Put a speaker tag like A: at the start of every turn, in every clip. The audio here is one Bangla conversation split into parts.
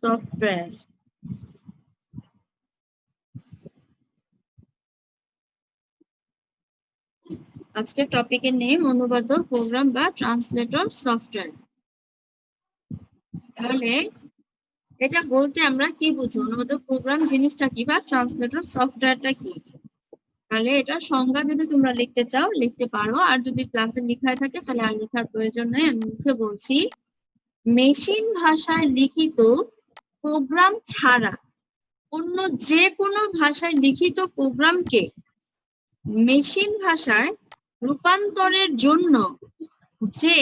A: সফটওয়্যার। আজকের টপিকের নেম অনুবাদক প্রোগ্রাম বা ট্রান্সলেটর সফটওয়্যার। তাহলে এটা বলতে আমরা কি বুঝি, অনুবাদক প্রোগ্রাম জিনিসটা কি বা ট্রান্সলেটর সফটওয়্যারটা কি? তাহলে এটা সংজ্ঞা যদি তোমরা লিখতে চাও লিখতে পারো, আর যদি ক্লাসে লেখায় থাকে তাহলে আর লেখার প্রয়োজন নেই, আমি মুখে বলছি। মেশিন ভাষায় লিখিত প্রোগ্রাম ছাড়া অন্য যে কোনো ভাষায় লিখিত প্রোগ্রামকে মেশিন ভাষায় রূপান্তরের জন্য যে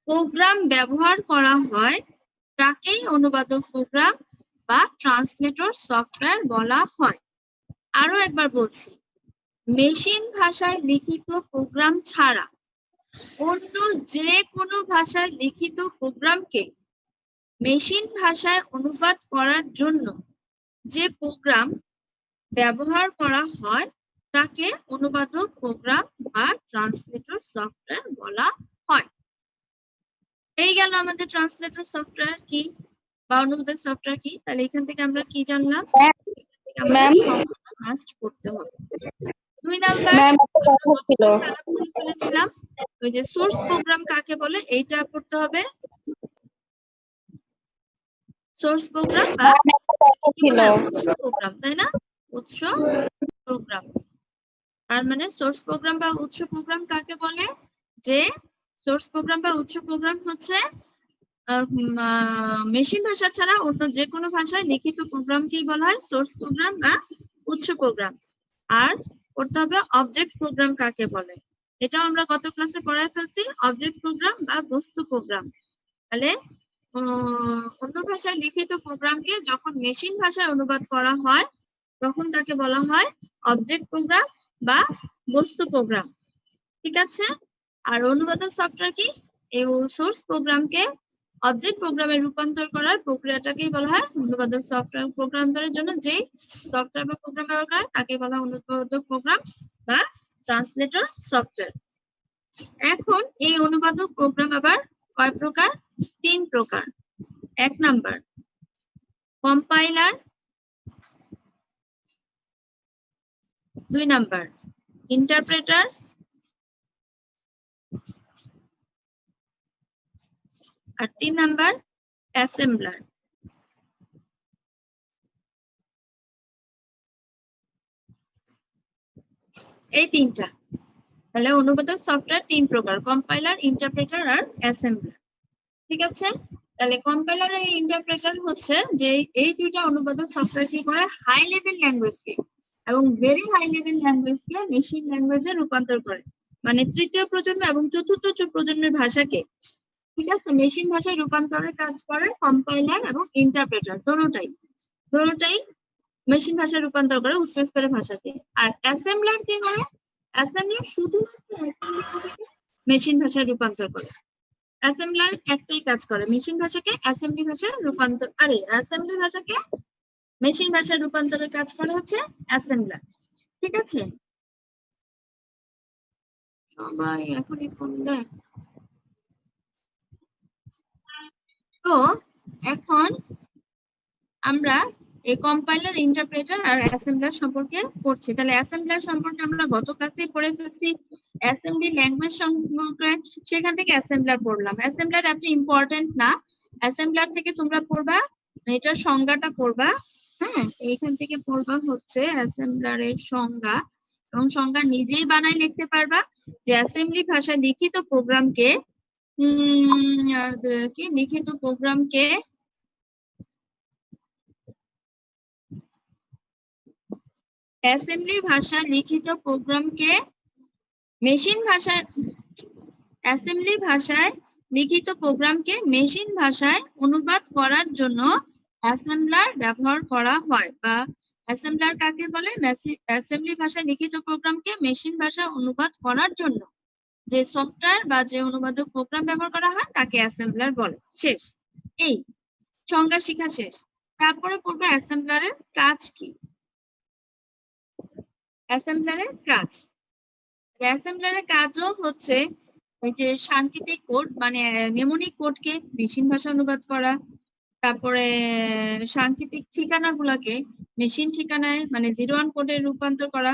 A: প্রোগ্রাম ব্যবহার করা হয় তাকেই অনুবাদক প্রোগ্রাম বা ট্রান্সলেটর সফটওয়্যার বলা হয়। আরো একবার বলছি, মেশিন ভাষায় লিখিত প্রোগ্রাম ছাড়া অন্য যে কোনো ভাষায় লিখিত প্রোগ্রামকে মেশিন ভাষায় অনুবাদ করার জন্য যে প্রোগ্রাম ব্যবহার করা হয় তাকে অনুবাদক প্রোগ্রাম বা ট্রান্সলেটর সফটওয়্যার বলা হয়। এই গেল আমাদের ট্রান্সলেটর সফটওয়্যার কি বা অনুবাদক সফটওয়্যার কি। তাহলে এখান থেকে আমরা কি জানলাম, আমাদের সংজ্ঞাটা মাস্ট করতে হবে। 2 নাম্বার বলেছিলাম ওই যে সোর্স প্রোগ্রাম কাকে বলে এইটা পড়তে হবে। সোর্স প্রোগ্রাম বা উৎস প্রোগ্রাম, তাই না? উৎস প্রোগ্রাম, তার মানে সোর্স প্রোগ্রাম বা উৎস প্রোগ্রাম কাকে বলে? যে সোর্স প্রোগ্রাম বা উৎস প্রোগ্রাম হচ্ছে মেশিন ভাষা ছাড়া অন্য যে কোনো ভাষায় লিখিত প্রোগ্রামকেই বলা হয় সোর্স প্রোগ্রাম বা উৎস প্রোগ্রাম। আর করতে হবে অবজেক্ট প্রোগ্রাম কাকে বলে, এটাও আমরা গত ক্লাসে পড়ায় ফেলছি, অবজেক্ট প্রোগ্রাম বা বস্তু প্রোগ্রাম। তাহলে অন্য ভাষায় লিখিত প্রোগ্রামকে যখন মেশিন ভাষায় অনুবাদ করা হয় তখন তাকে বলা হয় অবজেক্ট প্রোগ্রাম বা বস্তু প্রোগ্রাম। ঠিক আছে? আর অনুবাদক সফটওয়্যার কি? এই সোর্স প্রোগ্রামকে অবজেক্ট প্রোগ্রামে রূপান্তর করার প্রক্রিয়াটাকেই বলা হয় অনুবাদক সফটওয়্যার। প্রোগ্রামারের জন্য যে সফটওয়্যার বা প্রোগ্রাম ব্যবহার করে তাকে বলা হয় অনুবাদক প্রোগ্রাম বা ট্রান্সলেটর সফটওয়্যার। এখন এই অনুবাদক প্রোগ্রাম আবার কয় প্রকার? 3 প্রকার। 1 নাম্বার কম্পাইলার, 2 নাম্বার ইন্টারপ্রেটার, আর 3 নাম্বার অ্যাসেম্বলার। এই তিনটা। তাহলে অনুবাদক সফটওয়্যার 3 প্রকার, কম্পাইলার, ইন্টারপ্রেটার আর অ্যাসেম্বলার। ঠিক আছে? তাহলে কম্পাইলার আর ইন্টারপ্রেটার হচ্ছে যে এই দুইটা অনুবাদক সফটওয়্যার কি করে, হাই লেভেল ল্যাঙ্গুয়েজকে এবং ভেরি হাই লেভেল ল্যাঙ্গুয়েজকে মেশিন ল্যাঙ্গুয়েজে রূপান্তর করে, মানে তৃতীয় প্রজন্ম এবং চতুর্থ প্রজন্মের ভাষাকে, ঠিক আছে, মেশিন ভাষায় রূপান্তরের কাজ করে কম্পাইলার এবং ইন্টারপ্রেটার। দুটোটাই মেশিন ভাষায় রূপান্তর করে উচ্চ স্তরের ভাষাতে। আর অ্যাসেম্বলার কি করে? অ্যাসেম্বলার শুধুমাত্র অ্যাসেম্বলি ভাষাকে মেশিন ভাষায় রূপান্তর করে। অ্যাসেম্বলার একটাই কাজ করে, মেশিন ভাষাকে অ্যাসেম্বলি ভাষায় রূপান্তর, অ্যাসেম্বলি ভাষাকে মেশিন ভাষায় রূপান্তরের কাজ করে হচ্ছে অ্যাসেম্বলার। ঠিক আছে? সবাই এখনই ফোন দেয়। তো এখন আমরা এই কম্পাইলার, ইন্টারপ্রেটার আর অ্যাসেম্বলার সম্পর্কে পড়ছি। তাহলে অ্যাসেম্বলার সম্পর্কে আমরা গত ক্লাসে পড়ে ফেলছি, অ্যাসেম্বলি ল্যাঙ্গুয়েজ সম্পর্কে, সেখান থেকে অ্যাসেম্বলার পড়লাম। অ্যাসেম্বলার এত ইম্পর্টেন্ট না, অ্যাসেম্বলার থেকে তোমরা পড়বা এটার সংজ্ঞাটা পড়বা। হ্যাঁ, এইখান থেকে পড়বা হচ্ছে অ্যাসেম্বলারের সংজ্ঞা, এবং সংজ্ঞা নিজেই বানাই লিখতে পারবা যে অ্যাসেম্বলি ভাষায় লিখিত প্রোগ্রামকে অ্যাসেম্বলি ভাষায় লিখিত প্রোগ্রামকে মেশিন ভাষায় অনুবাদ করার জন্য অ্যাসেম্বলার ব্যবহার করা হয়। বা অ্যাসেম্বলার কাকে বলে? অ্যাসেম্বলি ভাষায় লিখিত প্রোগ্রামকে মেশিন ভাষায় অনুবাদ করার জন্য যে সফটওয়্যার বা যে অনুবাদক প্রোগ্রাম ব্যবহার করা হয় তাকে অ্যাসেম্বলার বলে। শেষ, এই সংজ্ঞা শিখা শেষ। তারপরে পড়বে অ্যাসেম্বলারের কাজ কি। অ্যাসেম্বলারের কাজও হচ্ছে ওই যে সাংকেতিক কোড মানে নেমোনিক কোডকে মেশিন ভাষা অনুবাদ করা, তারপরে সাংকেতিক ঠিকানাগুলোকে মেশিন ঠিকানায় মানে 01 কোডে রূপান্তর করা,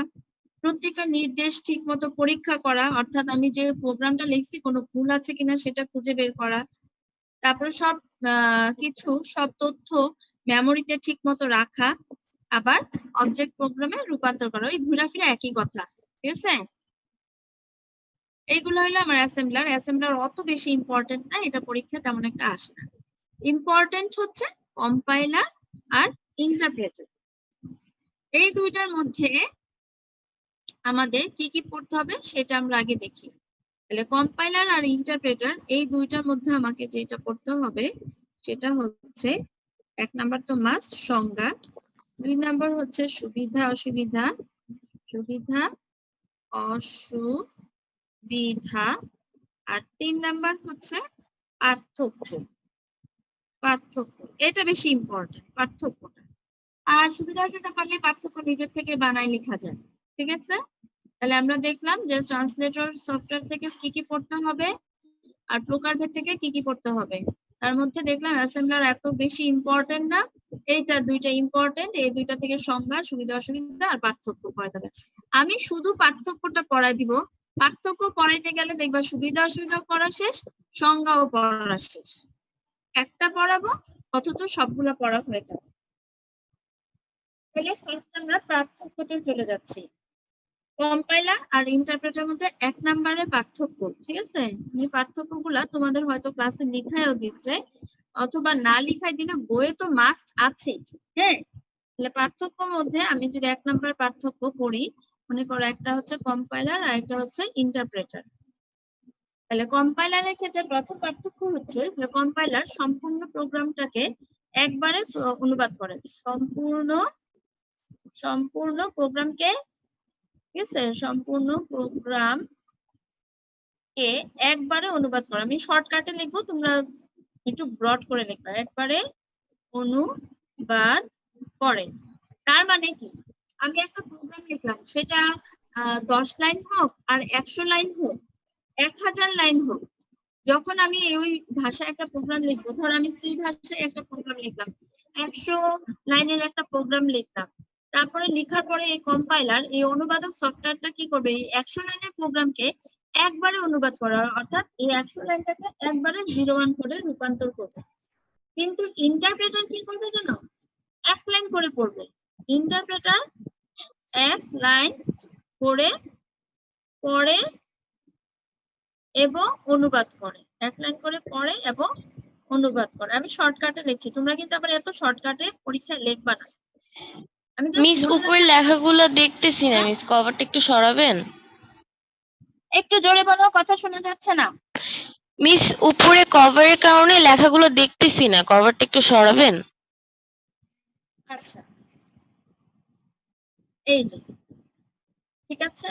A: প্রত্যেকটা নির্দেশ ঠিক মতো পরীক্ষা করা, অর্থাৎ আমি যে প্রোগ্রামটা লিখছি কোনো ভুল আছে কিনা সেটা খুঁজে বের করা, তারপরে সব তথ্য মেমোরিতে ঠিক মতো রাখা, আবার অবজেক্ট প্রোগ্রামে রূপান্তর করা। ওই ঘোরাফেরা একই কথা, ঠিক আছে? এইগুলো হলো আমার অ্যাসেম্বলার অত বেশি ইম্পর্টেন্ট না, এটা পরীক্ষা তেমন একটা আসে না। ইম্পর্টেন্ট হচ্ছে কম্পাইলার আর ইন্টারপ্রেটার। এই দুইটার মধ্যে আমাদের কি কি পড়তে হবে সেটা আমরা আগে দেখি। তাহলে কম্পাইলার আর ইন্টারপ্রেটার এই দুইটার মধ্যে আমাকে যেটা পড়তে হবে সেটা হচ্ছে 1 নাম্বার তো মাস্ট সংজ্ঞা, 2 নাম্বার হচ্ছে সুবিধা অসুবিধা, সুবিধা অসুবিধা, আর 3 নাম্বার হচ্ছে পার্থক্য। এটা বেশি ইম্পর্টেন্ট, পার্থক্যটা। আর সুবিধা অসুবিধা পারলে পার্থক্য নিজের থেকে বানাই লেখা যায়, ঠিক আছে? তাহলে আমরা দেখলাম যে ট্রান্সলেটর সফটওয়্যার থেকে কি কি পড়তে হবে আর প্রকারভেদ থেকে কি কি পড়তে হবে। তার মধ্যে দেখলাম অ্যাসেম্বলার এত বেশি ইম্পর্টেন্ট না, এইটা দুইটা ইম্পর্টেন্ট, এই দুইটা থেকে সংজ্ঞা, সুবিধা অসুবিধা আর পার্থক্য পড়াতে হবে। আমি শুধু পার্থক্যটা পড়াই দিব, পার্থক্য পড়াইতে গেলে দেখবা সুবিধা অসুবিধাও পড়া শেষ, সংজ্ঞাও পড়া শেষ। একটা পড়াবো অথচ সবগুলো পড়া হয়ে যাবে। তাহলে ফার্স্ট আমরা পার্থক্যতে চলে যাচ্ছি। কম্পাইলার আর ইন্টারপ্রেটার মধ্যে 1 নাম্বারের পার্থক্য, ঠিক আছে? এই পার্থক্যগুলা তোমাদের হয়তো ক্লাসে লিখায়ও দিচ্ছে অথবা না লিখাই দিলে বইয়ে তো মাস্ট আছে, হ্যাঁ? তাহলে পার্থক্যর মধ্যে আমি যদি 1 নাম্বার পার্থক্য পড়ি, মনে করো একটা হচ্ছে কম্পাইলার আর একটা হচ্ছে ইন্টারপ্রেটার। তাহলে কম্পাইলারের ক্ষেত্রে প্রথম পার্থক্য হচ্ছে যে কম্পাইলার সম্পূর্ণ প্রোগ্রামটাকে একবারে অনুবাদ করে, সম্পূর্ণ প্রোগ্রামকে, ঠিক আছে, সম্পূর্ণ প্রোগ্রাম কে একবারে অনুবাদ করা। আমি শর্টকাটে লিখবো, তোমরা একটু ব্রড করে লিখবা, একবারে অনুবাদ করে। তার মানে কি, আমি একটা প্রোগ্রাম লিখলাম, সেটা 10 লাইন হোক আর 100 লাইন হোক, 1000 লাইন হোক, যখন আমি ওই ভাষায় একটা প্রোগ্রাম লিখবো, ধর আমি সি ভাষায় একটা প্রোগ্রাম লিখলাম, 100 লাইনের একটা প্রোগ্রাম লিখলাম, তারপরে লেখার পরে এই কম্পাইলার, এই অনুবাদক সফটওয়্যারটা কি করবে, এই 100 লাইনের প্রোগ্রামকে একবারে অনুবাদ করা, অর্থাৎ এই 100 লাইনটাকে একবারে 01 কোডে রূপান্তর করবে। কিন্তু ইন্টারপ্রেটার কি করবে জানো, 1 লাইন করে পড়বে। ইন্টারপ্রেটার 1 লাইন করে পড়ে এবং অনুবাদ করে, 1 লাইন করে পড়ে এবং অনুবাদ করে। আমি শর্টকাটে লিখছি, তোমরা কিন্তু আবার এত শর্টকাটে পরীক্ষায় লিখবা না। আমি
B: মিস উপরের লেখাগুলো দেখতেছি না মিস, কভারটা একটু সরাবেন?
A: একটু জোরে বলো, কথা শোনা যাচ্ছে না।
B: মিস উপরে কভারের কারণে লেখাগুলো দেখতেছি না, কভারটা একটু সরাবেন?
A: আচ্ছা, এই যে ঠিক আছে,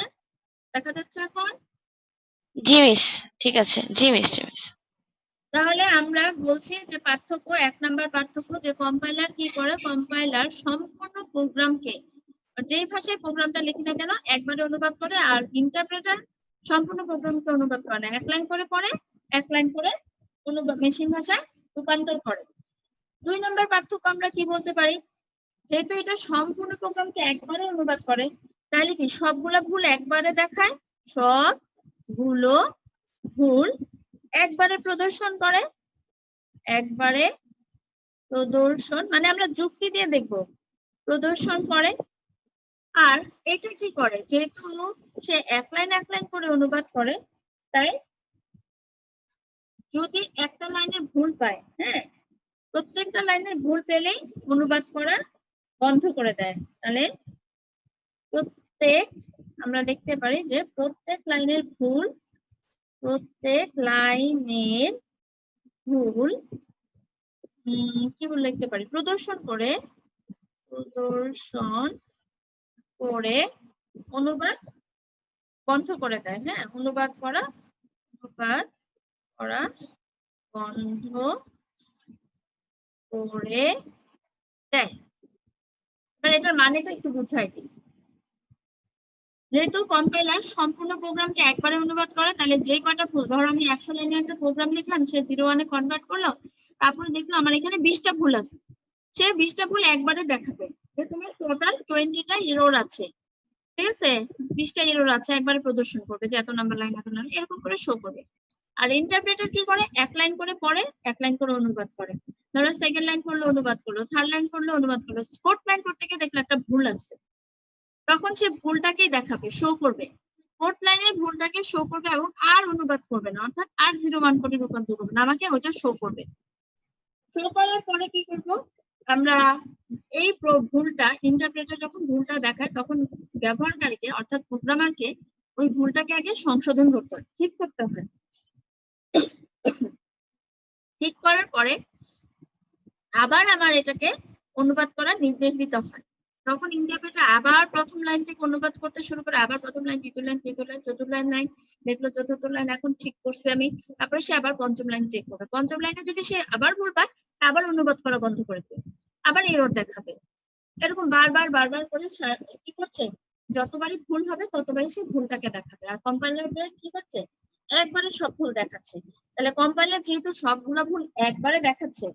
A: দেখা যাচ্ছে এখন?
B: জি মিস, ঠিক আছে। জি মিস, জি মিস।
A: তাহলে আমরা বলছি যে পার্থক্য, 1 নাম্বার পার্থক্য, যে কম্পাইলার কি করে, কম্পাইলার সম্পূর্ণ প্রোগ্রামকে, যেই ভাষায় প্রোগ্রামটা লিখি না কেন একবারে অনুবাদ করে, আর ইন্টারপ্রেটার সম্পূর্ণ প্রোগ্রামকে অনুবাদ করে না, 1 লাইন করে পড়ে, 1 লাইন করে অনুবাদ মেশিন ভাষায় রূপান্তর করে। 2 নাম্বার পার্থক্য আমরা কি বলতে পারি, যেহেতু এটা সম্পূর্ণ প্রোগ্রামকে একবারে অনুবাদ করে, তাহলে কি সবগুলা ভুল একবারে দেখায়, সবগুলো ভুল একবারে প্রদর্শন করে, একবারে প্রদর্শন মানে আমরা যুক্তি দিয়ে দেখবো, প্রদর্শন করে। আর এটা কি করে, যেহেতু সে 1 লাইন করে অনুবাদ করে, তাই যদি একটা লাইনের ভুল পায়, হ্যাঁ, প্রত্যেকটা লাইনের ভুল পেলেই অনুবাদ করা বন্ধ করে দেয়। তাহলে আমরা লিখতে পারি যে প্রত্যেক লাইনের ভুল কি বলে লিখতে পারি, প্রদর্শন করে অনুবাদ বন্ধ করে দেয়। হ্যাঁ, অনুবাদ করা বন্ধ করে দেয়। এবার এটার মানেটা একটু বুঝাই দিই। যেহেতু কম্পাইলার সম্পূর্ণ প্রোগ্রামকে একবারে অনুবাদ করে, তাহলে যে কয়টা ভুল, ধরো আমি 100 লাইনের একটা প্রোগ্রাম লিখলাম, সে 01 কনভার্ট করলো, তারপরে দেখলো আমার এখানে 20টা ভুল আছে, সে 20টা ভুল একবারে দেখাবে যে তোমার টোটাল 20টা এরর আছে, ঠিক আছে, 20টা এরর আছে, একবারে প্রদর্শন করবে যে এত নাম্বার লাইন এত নাম্বার এরকম করে শো করবে। আর ইন্টারপ্রেটার কি করে, এক লাইন করে পড়ে, এক লাইন করে অনুবাদ করে। ধরো সেকেন্ড লাইন করলো অনুবাদ করলো, থার্ড লাইন করলো অনুবাদ করলো, ফোর্থ লাইন করতে গিয়ে দেখলো একটা ভুল আছে, তখন সে ভুলটাকেই দেখাবে, শো করবে, ফোর্থ লাইনের ভুলটাকে শো করবে এবং আর অনুবাদ করবে না, অর্থাৎ আর 01 করে রূপান্তর করবে না, আমাকে ওটা শো করবে। শো করার পরে কি করব আমরা, এই ভুলটা ইন্টারপ্রেটার যখন ভুলটা দেখায় তখন ব্যবহারকারীকে অর্থাৎ প্রোগ্রামারকে ওই ভুলটাকে আগে সংশোধন করতে হয়, ঠিক করতে হয়। ঠিক করার পরে আবার আমার এটাকে অনুবাদ করার নির্দেশ দিতে হয়, তখন ইন্টারপ্রেটার আবার প্রথম লাইন থেকে অনুবাদ করতে শুরু করে, আবার প্রথম লাইন, দ্বিতীয় লাইন, তৃতীয় লাইন, চতুর্থ লাইন দেখলো, চতুর্থ লাইন এখন ঠিক করছে আমি, তারপরে সে আবার পঞ্চম লাইন চেক করবে, পঞ্চম লাইনে যদি সে আবার ভুল পায় আবার অনুবাদ করা বন্ধ করে দেবে, আবার এরর দেখাবে, এরকম বারবার বারবার করে কি করছে, যতবারই ভুল হবে ততবারই সে ভুলটাকে দেখাবে। আর কম্পাইলার কি করছে, একবারে সব ভুল দেখাচ্ছে, তাহলে কম্পাইলার যেহেতু সবগুলো ভুল একবারে দেখাচ্ছে,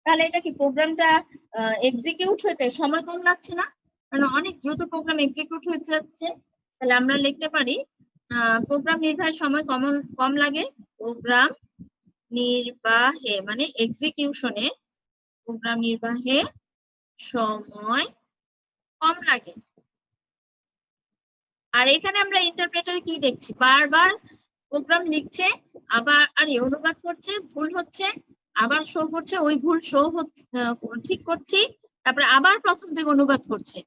A: তাহলে এটা কি প্রোগ্রামটা এক্সিকিউট হতে সময় কম লাগছে না, মানে অনেক দ্রুত প্রোগ্রাম এক্সিকিউট হয়ে যাচ্ছে। তাহলে আমরা লিখতে পারি প্রোগ্রাম নির্বাহের সময় কম লাগে, প্রোগ্রাম নির্বাহে মানে এক্সিকিউশনে প্রোগ্রাম নির্বাহে সময় কম লাগে। আর এখানে আমরা ইন্টারপ্রেটারে কি দেখছি, বারবার প্রোগ্রাম লিখছে, আবার অনুবাদ করছে, ভুল হচ্ছে, আবার শো করছে, ওই ভুল শো হচ্ছে, ঠিক করছি, তারপরে আবার প্রথম থেকে অনুবাদ করছে,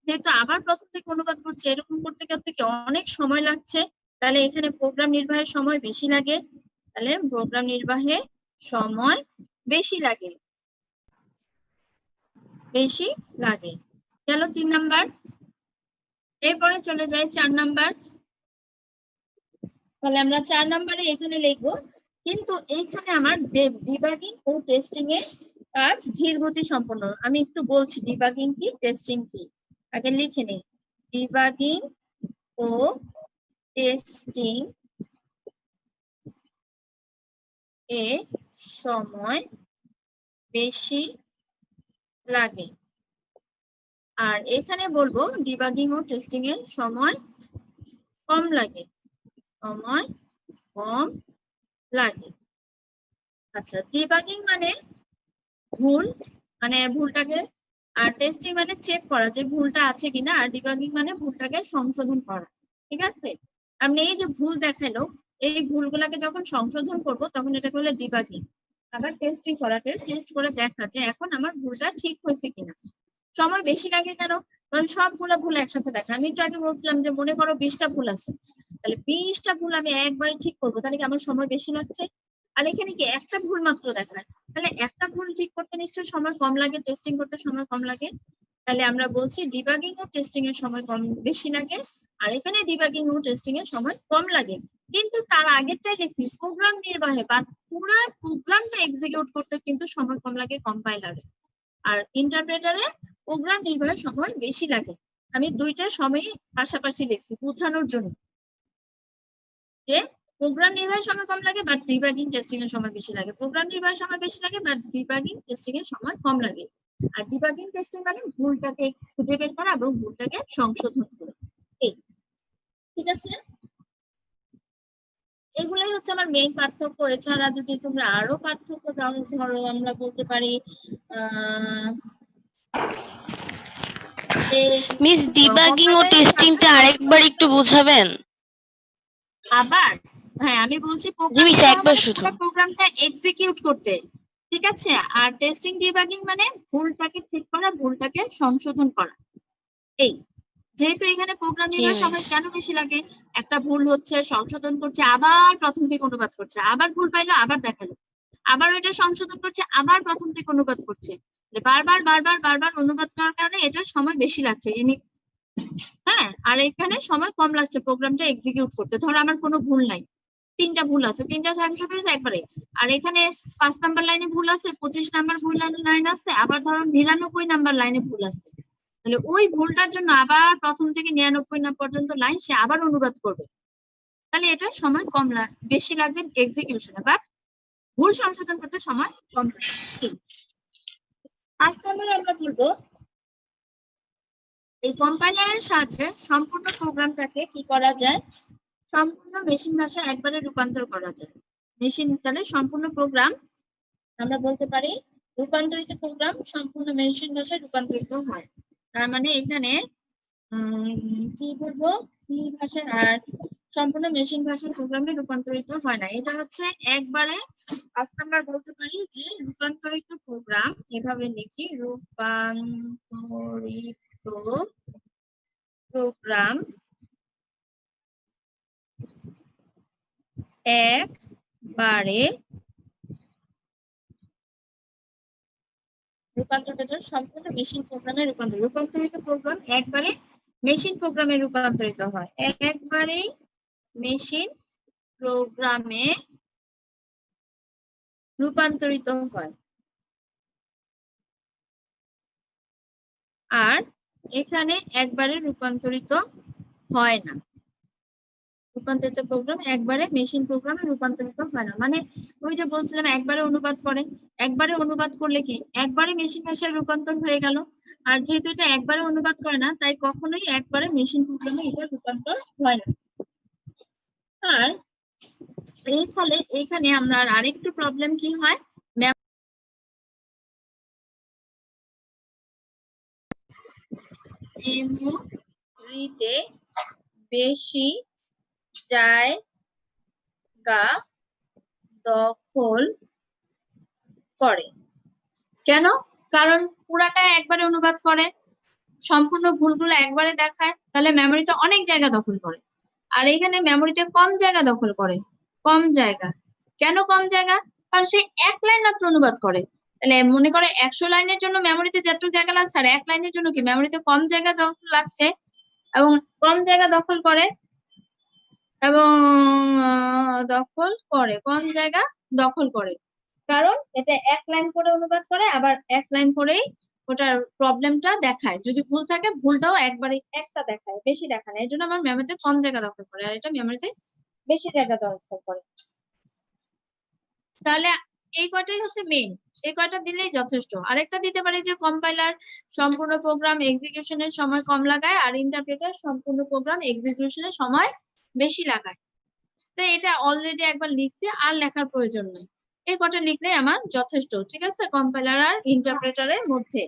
A: যেহেতু আবার প্রথম থেকে অনুবাদ করছে, এরকম করতে করতে কি অনেক সময় লাগছে, তাহলে এখানে প্রোগ্রাম নির্বাহের সময় বেশি লাগে, তাহলে প্রোগ্রাম নির্বাহে সময় বেশি লাগে, গেল 3 নাম্বার। এরপরে চলে যাই 4 নাম্বার। তাহলে আমরা 4 নাম্বারে এখানে লিখবো, কিন্তু এইখানে আমার ডিবাগিং ও টেস্টিং এর কাজ ধীর গতি সম্পন্ন। আমি একটু বলছি ডিবাগিং কি, টেস্টিং কি, আগে লিখে নিই। ডিবাগিং ও টেস্টিং এ সময় বেশি লাগে, আর এখানে বলবো ডিবাগিং ও টেস্টিং এর সময় কম লাগে, সময় কম লাগে। আচ্ছা, ডিবাগিং মানে ভুল, মানে ভুলটাকে, আর টেস্টিং মানে চেক করা যে ভুলটা আছে কিনা, আর ডিবাগিং মানে ভুলটাকে সংশোধন করা, ঠিক আছে। আপনি এই যে ভুল দেখালো, এই ভুলগুলাকে যখন সংশোধন করব তখন এটা করলে ডিবাগিং, আবার টেস্টিং করাতে টেস্ট করে দেখা যে এখন আমার ভুলটা ঠিক হয়েছে কিনা। সময় বেশি লাগে কেন, কারণ সবগুলো ভুল একসাথে দেখা, আমি একটু আগে বলছিলাম যে মনে করো 20টা ভুল আছে, তাহলে 20টা ভুল আমি একবারে ঠিক করবো, তাহলে কি আমার সময় বেশি লাগছে। আর এখানে কি একটা ভুল মাত্র দেখায়, তাহলে একটা ভুল ঠিক করতে নিশ্চয়ই সময় কম লাগে, টেস্টিং করতে সময় কম লাগে, তাহলে আমরা বলছি ডিবাগিং ও টেস্টিং এর সময় বেশি লাগে, আর এখানে ডিবাগিং ও টেস্টিং এর সময় কম লাগে। কিন্তু তার আগেরটাই দেখছি প্রোগ্রাম নির্বাহে বা পুরো প্রোগ্রামটা এক্সিকিউট করতে কিন্তু সময় কম লাগে কম্পাইলারে, আর ইন্টারপ্রেটারে প্রোগ্রাম নির্বাহের সময় বেশি লাগে। আমি দুইটা সময় পাশাপাশি লিখছি বোঝানোর জন্য যে প্রোগ্রাম নির্বাহের সময় কম লাগে বাট ডিবাগিং টেস্টিং এর সময় বেশি লাগে, প্রোগ্রাম নির্বাহের সময় বেশি লাগে বাট ডিবাগিং টেস্টিং এর সময় কম লাগে। আর ডিবাগিং টেস্টিং মানে ভুলটাকে খুঁজে বের করা এবং ভুলটাকে সংশোধন করা, এই, ঠিক আছে। এগুলাই হচ্ছে আমার মেইন পার্থক্য। এছাড়া যদি তোমরা আরো পার্থক্য দাও, ধরো আমরা বলতে পারি
B: মিস ডিবাগিং ও টেস্টিংটা আরেকবার একটু বোঝাবেন?
A: আবার হ্যাঁ, আমি বলছি
B: জি মিস, একবার শুধু।
A: প্রোগ্রামটা এক্সিকিউট করতে, ঠিক আছে। আর টেস্টিং ডিবাগিং মানে ভুলটাকে ঠিক করা, ভুলটাকে সংশোধন করা। এই যেহেতু এখানে প্রোগ্রাম নির্বাহের সময় কেন বেশি লাগে, একটা ভুল হচ্ছে, সংশোধন করছে, আবার প্রথম থেকে অনুবাদ করছে, আবার ভুল পাইলো আবার দেখালো, আবার ওইটা সংশোধন করছে, আবার প্রথম থেকে অনুবাদ করছে, বারবার বারবার বারবার অনুবাদ করার কারণে এটার সময় বেশি লাগছে। হ্যাঁ, আর এখানে সময় কম লাগছে প্রোগ্রামটা এক্সিকিউট করতে। ধরো আমার কোনো ভুল নাই, 3টা ভুল আছে, 3টা সংশোধন হয়েছে একবারে, আর এখানে 5 নাম্বার লাইনে ভুল আছে, 25 নাম্বার ভুল লাইন আছে, আবার ধরো 99 নাম্বার লাইনে ভুল আছে, তাহলে ওই ভুলটার জন্য আবার প্রথম থেকে 99 না পর্যন্ত লাইন সে আবার অনুবাদ করবে, তাহলে এটা সময় কম বেশি লাগবে এক্সিকিউশনে, বাট ভুল সংশোধন করতে সময় কম লাগবে। আজকে আমরা বলবো এই কম্পাইলারের সাহায্যে সম্পূর্ণ প্রোগ্রামটাকে কি করা যায়, সম্পূর্ণ মেশিন ভাষায় একবারে রূপান্তর করা যায়। মেশিন তাহলে সম্পূর্ণ প্রোগ্রাম আমরা বলতে পারি রূপান্তরিত প্রোগ্রাম সম্পূর্ণ মেশিন ভাষায় রূপান্তরিত হয়। তার মানে এখানে কি বলবো, কি ভাষা আর সম্পূর্ণ মেশিন ভাষার প্রোগ্রামে রূপান্তরিত হয় না, এটা হচ্ছে একবারে আজকে আমরা বলতে পারি যে রূপান্তরিত প্রোগ্রাম এভাবে লিখি, রূপান্তরিত প্রোগ্রাম একবারে রূপান্তরিত সম্পূর্ণ মেশিন প্রোগ্রামে রূপান্তরিত প্রোগ্রাম একবারে মেশিন প্রোগ্রামে রূপান্তরিত হয়, একবারেই মেশিন প্রোগ্রামে রূপান্তরিত হয়। আর এখানে একবারে রূপান্তরিত হয় না, রূপান্তরিত প্রোগ্রাম একবারে মেশিন প্রোগ্রামে রূপান্তরিত হয় না, মানে ওই যে বলছিলাম একবারে অনুবাদ করে, একবারে অনুবাদ করলে কি একবারে মেশিন ভাষায় রূপান্তর হয়ে গেল, আর যেহেতু এটা একবারে অনুবাদ করে না তাই কখনোই একবারে মেশিন প্রোগ্রামে এটা রূপান্তর হয় না। আর এর ফলে এখানে আমরা আরেকটু প্রবলেম কি হয়, মেমোরিতে বেশি জায়গা দখল করে। কেন? কারণ পুরাটা একবারে অনুবাদ করে, সম্পূর্ণ ভুলগুলো একবারে দেখায়, তাহলে মেমোরিতে অনেক জায়গা দখল করে। আর এখানে মেমোরিতে কম জায়গা দখল করে, কম জায়গা। কেন কম জায়গা? কারণ সে এক লাইন মাত্র অনুবাদ করে। তাহলে মনে করে 100 লাইনের জন্য মেমোরিতে যতটুকু জায়গা লাগছে আর এক লাইনের জন্য কি মেমোরিতে কম জায়গা দখল লাগছে এবং কম জায়গা দখল করে এবং কম জায়গা দখল করে, কারণ এটা এক লাইন করে অনুবাদ করে, আবার এক লাইন করেই ওটার প্রবলেমটা দেখায়, যদি ভুল থাকে ভুলটাও একবারে একটা দেখায়, বেশি দেখায় না। এর জন্য আমার মেমোরিতে কম জায়গা দখল করে আর এটা মেমোরিতে বেশি জায়গা দখল করে। তাহলে এই কয়টাই হচ্ছে মেইন, এই কয়টা দিলেই যথেষ্ট। আরেকটা দিতে পারি যে কম্পাইলার সম্পূর্ণ প্রোগ্রাম এক্সিকিউশনের সময় কম লাগায় আর ইন্টারপ্রেটার সম্পূর্ণ প্রোগ্রাম এক্সিকিউশনের সময় বেশি লাগায়। তো এটা অলরেডি একবার লিখছি, আর লেখার প্রয়োজন নেই, এই কটা লিখলেই আমার যথেষ্ট। ঠিক আছে, কম্পাইলার আর ইন্টারপ্রেটারের মধ্যে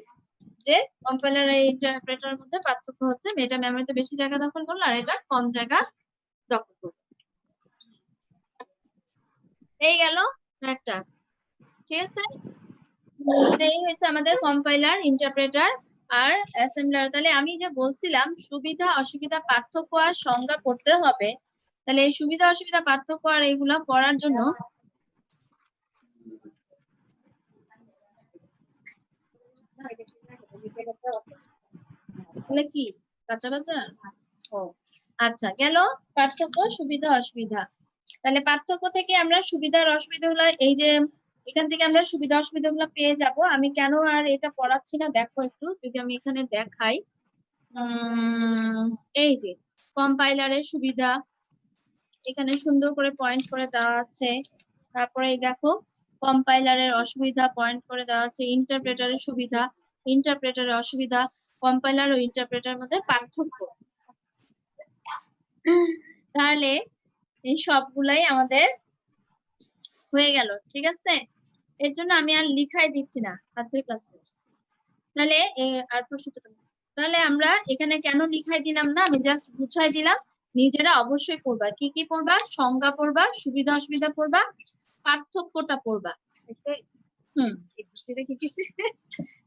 A: যে কম্পাইলার আর ইন্টারপ্রেটারের মধ্যে পার্থক্য হচ্ছে এটা মেমোরিতে বেশি জায়গা দখল করলো আর এটা কম জায়গা দখল করলো। এই গেল একটা, ঠিক আছে। এই হচ্ছে আমাদের কম্পাইলার, ইন্টারপ্রেটার আর অ্যাসেম্বলার। তাহলে আমি যে বলছিলাম সুবিধা অসুবিধা পার্থক্য আর সংজ্ঞা পড়তে হবে, তাহলে এই সুবিধা অসুবিধা পার্থক্য আর এইগুলো পড়ার জন্য তাহলে কি কাঁচা বাচ্চা, ও আচ্ছা গেল পার্থক্য সুবিধা অসুবিধা। তাহলে পার্থক্য থেকে আমরা সুবিধার অসুবিধা গুলো এই যে এখান থেকে আমরা সুবিধা অসুবিধা গুলো পেয়ে যাব। আমি কেন আর এটা পড়াচ্ছি না দেখো একটু, যদি আমি এখানে দেখাই, এই যে কম্পাইলারের সুবিধা এখানে সুন্দর করে পয়েন্ট করে দেওয়া আছে, তারপরে দেখো কম্পাইলারের অসুবিধা পয়েন্ট করে দেওয়া আছে, ইন্টারপ্রেটারের সুবিধা ইন্টারপ্রেটারের অসুবিধা, কম্পাইলার ও ইন্টারপ্রেটারের মধ্যে পার্থক্য। তাহলে এই সবগুলাই আমাদের হয়ে গেল, ঠিক আছে। এর জন্য আমি আর লিখাই দিচ্ছি না হাতের কাছে, তাহলে আর প্রশ্ন, তাহলে আমরা এখানে কেন লিখাই দিলাম না, আমি জাস্ট বুঝাই দিলাম। নিজেরা অবশ্যই পড়বা, কি কি পড়বা, সংজ্ঞা পড়বা, সুবিধা অসুবিধা পড়বা, পার্থক্যটা পড়বা।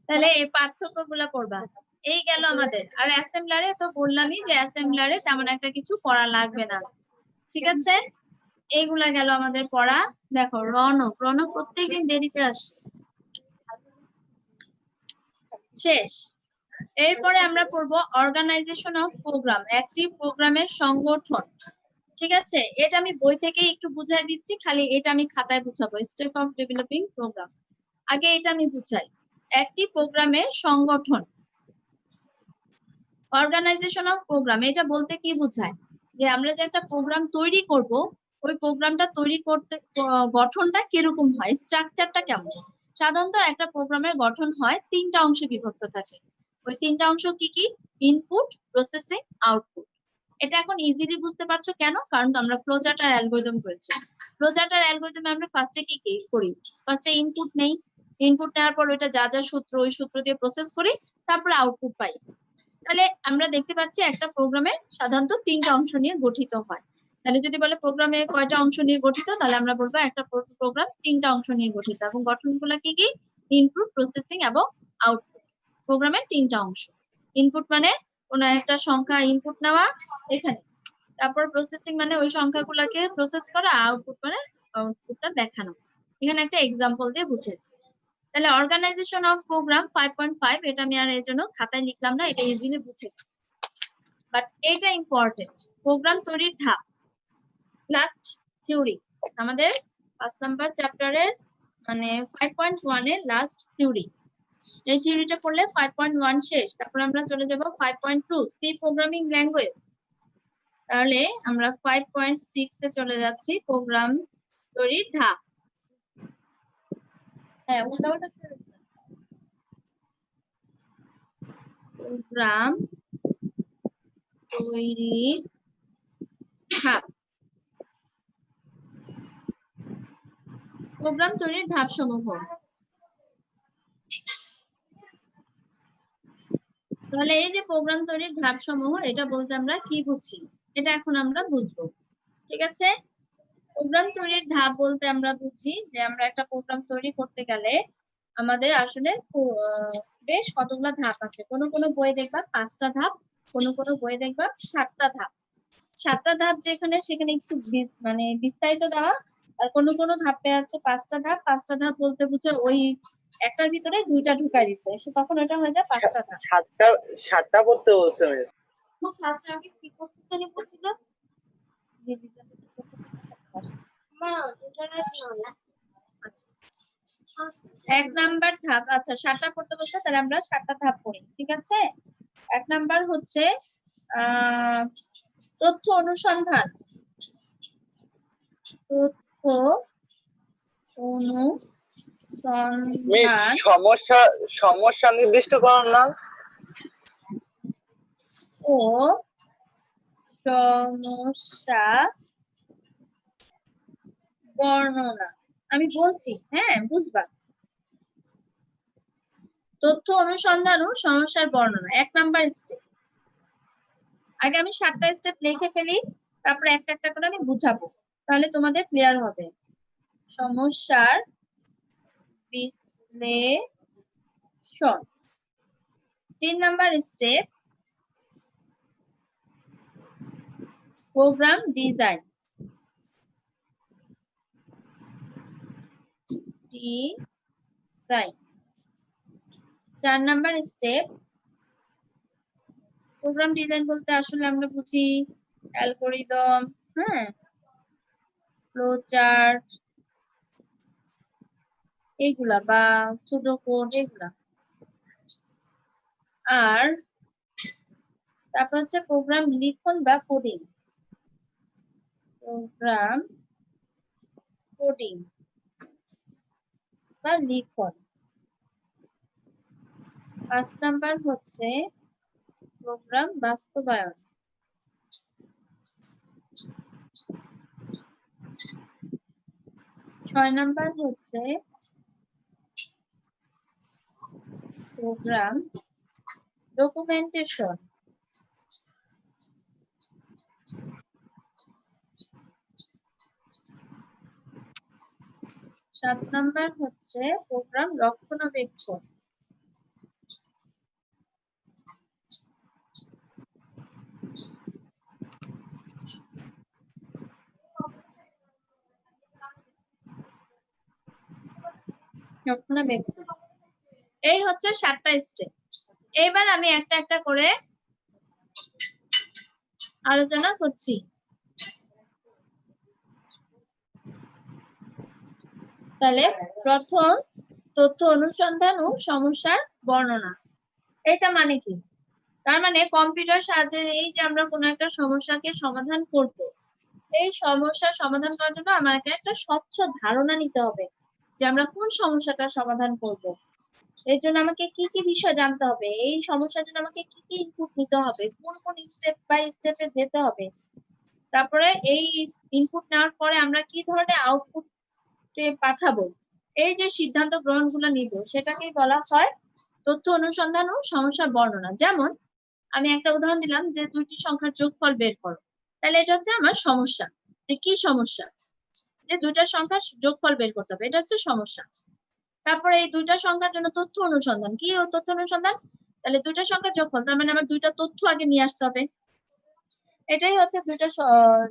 A: তাহলে এই পার্থক্য গুলা পড়বা। এই গেল আমাদের। আর অ্যাসেম্বলারে তো বললামই যে অ্যাসেম্বলারে তেমন একটা কিছু পড়া লাগবে না, ঠিক আছে। এইগুলা গেল আমাদের পড়া। দেখো রনক প্রত্যেকদিন দেরিতে আসে, শেষ। এরপরে আমরা পড়বো অর্গানাইজেশন অফ প্রোগ্রাম, একটি প্রোগ্রামের সংগঠন। ঠিক আছে, এটা আমি বই থেকে একটু বুঝাই দিচ্ছি, খালি এটা আমি খাতায় বুঝাবো। স্টেপ অফ ডেভেলপিং প্রোগ্রাম, আগে এটা আমি বুঝাই। একটি প্রোগ্রামের সংগঠন, অর্গানাইজেশন অফ প্রোগ্রাম এটা বলতে কি বোঝায়, যে আমরা যে একটা প্রোগ্রাম তৈরি করব, ওই প্রোগ্রামটা তৈরি করতে গঠনটা কিরকম হয়, স্ট্রাকচারটা কেমন। সাধারণত একটা প্রোগ্রামের গঠন হয় 3টা অংশে বিভক্ত থাকে। ওই 3টা অংশ কি কি? Input, processing, output. এটা এখন ইজিলি বুঝতে পারছো কেন? কারণ আমরা ফ্লোচার্ট আর অ্যালগরিদম করেছি। ফ্লোচার্ট আর অ্যালগরিদমে আমরা ফার্স্টে কি কি করি? ফার্স্টে ইনপুট নেই, ইনপুট নেওয়ার পর ওইটা যা যা সূত্র, ওই সূত্র দিয়ে প্রসেস করি, তারপরে আউটপুট পাই। তাহলে আমরা দেখতে পাচ্ছি একটা প্রোগ্রামে সাধারণত 3টা অংশ নিয়ে গঠিত হয়। তাহলে যদি বলে প্রোগ্রামে কয়টা অংশ নিয়ে গঠিত, তাহলে আমরা বলবো একটা প্রোগ্রাম 3টা অংশ নিয়ে গঠিত, এবং গঠনগুলো কি কি? ইনপুট, প্রসেসিং এবং আউটপুট। প্রোগ্রামের 3টা অংশ। ইনপুট মানে কোন একটা সংখ্যা ইনপুট নেওয়া এখানে, তারপর প্রসেসিং মানে ওই সংখ্যাগুলোকে প্রসেস করা, আউটপুট মানে আউটপুটটা দেখানো। এখানে একটা এক্সাম্পল দিয়ে বুঝেছি। তাহলে অর্গানাইজেশন অফ প্রোগ্রাম 5.5 এটা আমি আর এর জন্য খাতায় লিখলাম না, এটা ইজিলি বুঝে, বাট এটা ইম্পর্টেন্ট। প্রোগ্রাম তৈরির ধাপ, লাস্ট থিওরি, আমাদের 5 নাম্বার চ্যাপ্টারের মানে 5.1 এর লাস্ট থিওরি। এই থিওরিটা পড়লে 5.1 শেষ, তারপর আমরা চলে যাব 5.2 সি প্রোগ্রামিং ল্যাঙ্গুয়েজ। তাহলে আমরা 5.6 এ চলে যাচ্ছি, প্রোগ্রাম তৈরির ধাপ। হ্যাঁ, উল্টাপাল্টা শুরু। প্রোগ্রাম তৈরির ধাপ। প্রোগ্রাম তৈরির ধাপ সমূহ। তাহলে এই যে প্রোগ্রাম তৈরির ধাপ সমূহ, এটা বলতে আমরা কি বুঝি, এটা এখন আমরা বুঝবো। ঠিক আছে, প্রোগ্রাম তৈরির ধাপ বলতে আমরা বুঝি যে আমরা একটা প্রোগ্রাম তৈরি করতে গেলে আমাদের আসলে বেশ কতগুলো ধাপ আছে। কোনো কোনো বই দেখবা 5টা ধাপ, কোনো কোনো বই দেখবা 7টা ধাপ। 7টা ধাপ যেখানে সেখানে একটু মানে বিস্তারিত দেওয়া, আর কোনো কোনো ধাপে আছে 5টা ধাপ। 5টা ধাপ বলতে বুঝে ওই একটার ভিতরে 2টা ঢুকাই দিচ্ছে, তখন এটা হয়ে যায় 5টা ধাপ।
C: সাতটা পড়তে বলছে মিস।
A: ক্লাসে আগে কি করতে জানি বলছিল, এক নাম্বার ধাপ। আচ্ছা, 7টা পড়তে বলছে, তাহলে আমরা 7টা ধাপ পড়ি। ঠিক আছে, 1 নাম্বার হচ্ছে তথ্য অনুসন্ধান। তথ্য অনুসন্ধান,
C: সমস্যা নির্দিষ্টকরণ না
A: ও সমস্যা বর্ণনা। আমি বলছি, হ্যাঁ বুঝবা। তথ্য অনুসন্ধান ও সমস্যার বর্ণনা 1 নাম্বার স্টেপ। আগে আমি 7টা স্টেপ লিখে ফেলি, তারপরে একটা একটা করে আমি বুঝাবো, তাহলে তোমাদের ক্লিয়ার হবে। সমস্যার বিশ্লেষণ। 3 number step, program design. Design. 4 number step, program design বলতে আসলে আমরা বুঝি অ্যালগরিদম, হ্যাঁ, ফ্লোচার্ট এইগুলা, বা সুডো কোড এগুলা। আর তারপর হচ্ছে প্রোগ্রাম লিখন বা কোডিং। প্রোগ্রাম কোডিং বা লিখন। 5 নাম্বার হচ্ছে প্রোগ্রাম বাস্তবায়ন। 6 নাম্বার হচ্ছে প্রোগ্রাম ডকুমেন্টেশন। 7 নাম্বার হচ্ছে প্রোগ্রাম রক্ষণাবেক্ষণ। রক্ষণাবেক্ষণ, এই হচ্ছে 7টা স্টেপ। এবার আমি একটা একটা করে আলোচনা করছি। তাহলে প্রথম, তথ্য অনুসন্ধান ও সমস্যার বর্ণনা। এটা মানে কি? তার মানে কম্পিউটার সাহায্যে এই যে আমরা কোনো একটা সমস্যাকে সমাধান করব, এই সমস্যার সমাধান করার জন্য আমাকে একটা স্বচ্ছ ধারণা নিতে হবে যে আমরা কোন সমস্যাটা সমাধান করব। এর জন্য আমাকে কি কি বিষয় জানতে হবে, এই সমস্যার জন্য আমাকে কি কি ইনপুট নিতে হবে, কোন কোন স্টেপ বাই স্টেপে যেতে হবে, তারপরে এই ইনপুট নেওয়ার পরে আমরা কি ধরনের আউটপুট পাঠাবো, এই যে সিদ্ধান্ত গ্রহণগুলো নিব সেটাকেই বলা হয় তথ্য অনুসন্ধান ও সমস্যা বর্ণনা। যেমন আমি একটা উদাহরণ দিলাম যে দুইটি সংখ্যার যোগফল বের করো, তাহলে এটা হচ্ছে আমার সমস্যা। যে কি সমস্যা? যে দুইটা সংখ্যার যোগফল বের করতে হবে, এটা হচ্ছে সমস্যা। তারপরে এই দুইটা সংখ্যার জন্য তথ্য অনুসন্ধান, কি তথ্য অনুসন্ধান? তাহলে দুইটা সংখ্যার যোগফল, তার মানে আমার দুইটা তথ্য আগে নিয়ে আসতে হবে, এটাই হচ্ছে দুইটা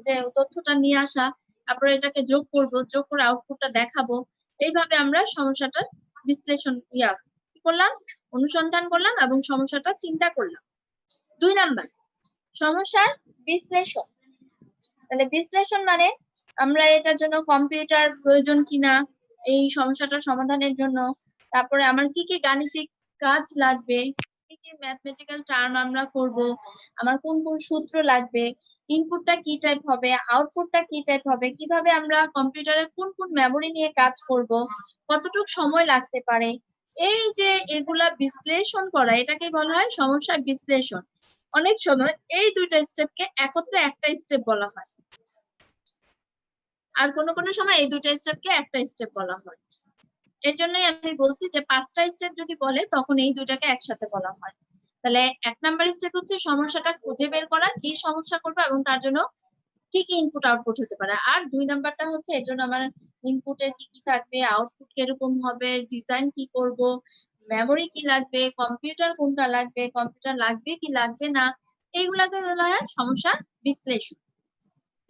A: যে তথ্যটা নিয়ে আসা, তারপরে এটাকে যোগ করব, যোগ করে আউটপুটটা দেখাবো। এইভাবে আমরা সমস্যাটার বিশ্লেষণ কি করলাম, অনুসন্ধান করলাম এবং সমস্যাটা চিন্তা করলাম। 2 নাম্বার সমস্যার বিশ্লেষণ। তাহলে বিশ্লেষণ মানে আমরা এটার জন্য কম্পিউটার প্রয়োজন কিনা এই সমস্যাটা সমাধানের জন্য, তারপরে আমার কি কি গাণিতিক কাজ লাগবে, কি কি ম্যাথমেটিক্যাল টার্ম আমরা করব, আমার কোন কোন সূত্র লাগবে, ইনপুটটা কি টাইপ হবে, আউটপুটটা কি টাইপ হবে, কিভাবে আমরা কম্পিউটারে কোন কোন মেমরি নিয়ে কাজ করব, কতটুকু সময় লাগতে পারে, এই যে এগুলা বিশ্লেষণ করা, এটাকে বলা হয় সমস্যার বিশ্লেষণ। অনেক সময় এই দুইটা স্টেপকে একত্রে একটা স্টেপ বলা হয়, আর কোনো কোনো সময় এই দুইটা স্টেপকে একটা স্টেপ বলা হয়। এর জন্যই আমি বলছি যে 5টা স্টেপ যদি বলে তখন এই দুইটাকে একসাথে বলা হয়। তাহলে 1 নাম্বার স্টেপ হচ্ছে সমস্যাটা খুঁজে বের করা, কি সমস্যা করবো এবং তার জন্য কি কি ইনপুট আউটপুট হতে পারে। আর 2 নাম্বারটা হচ্ছে এর জন্য আমার ইনপুটের কি কি থাকবে, আউটপুট কিরকম হবে, ডিজাইন কি করব, মেমরি কি লাগবে, কম্পিউটার কোনটা লাগবে, কম্পিউটার লাগবে কি লাগবে না, এইগুলাকে বলা হয় সমস্যার বিশ্লেষণ।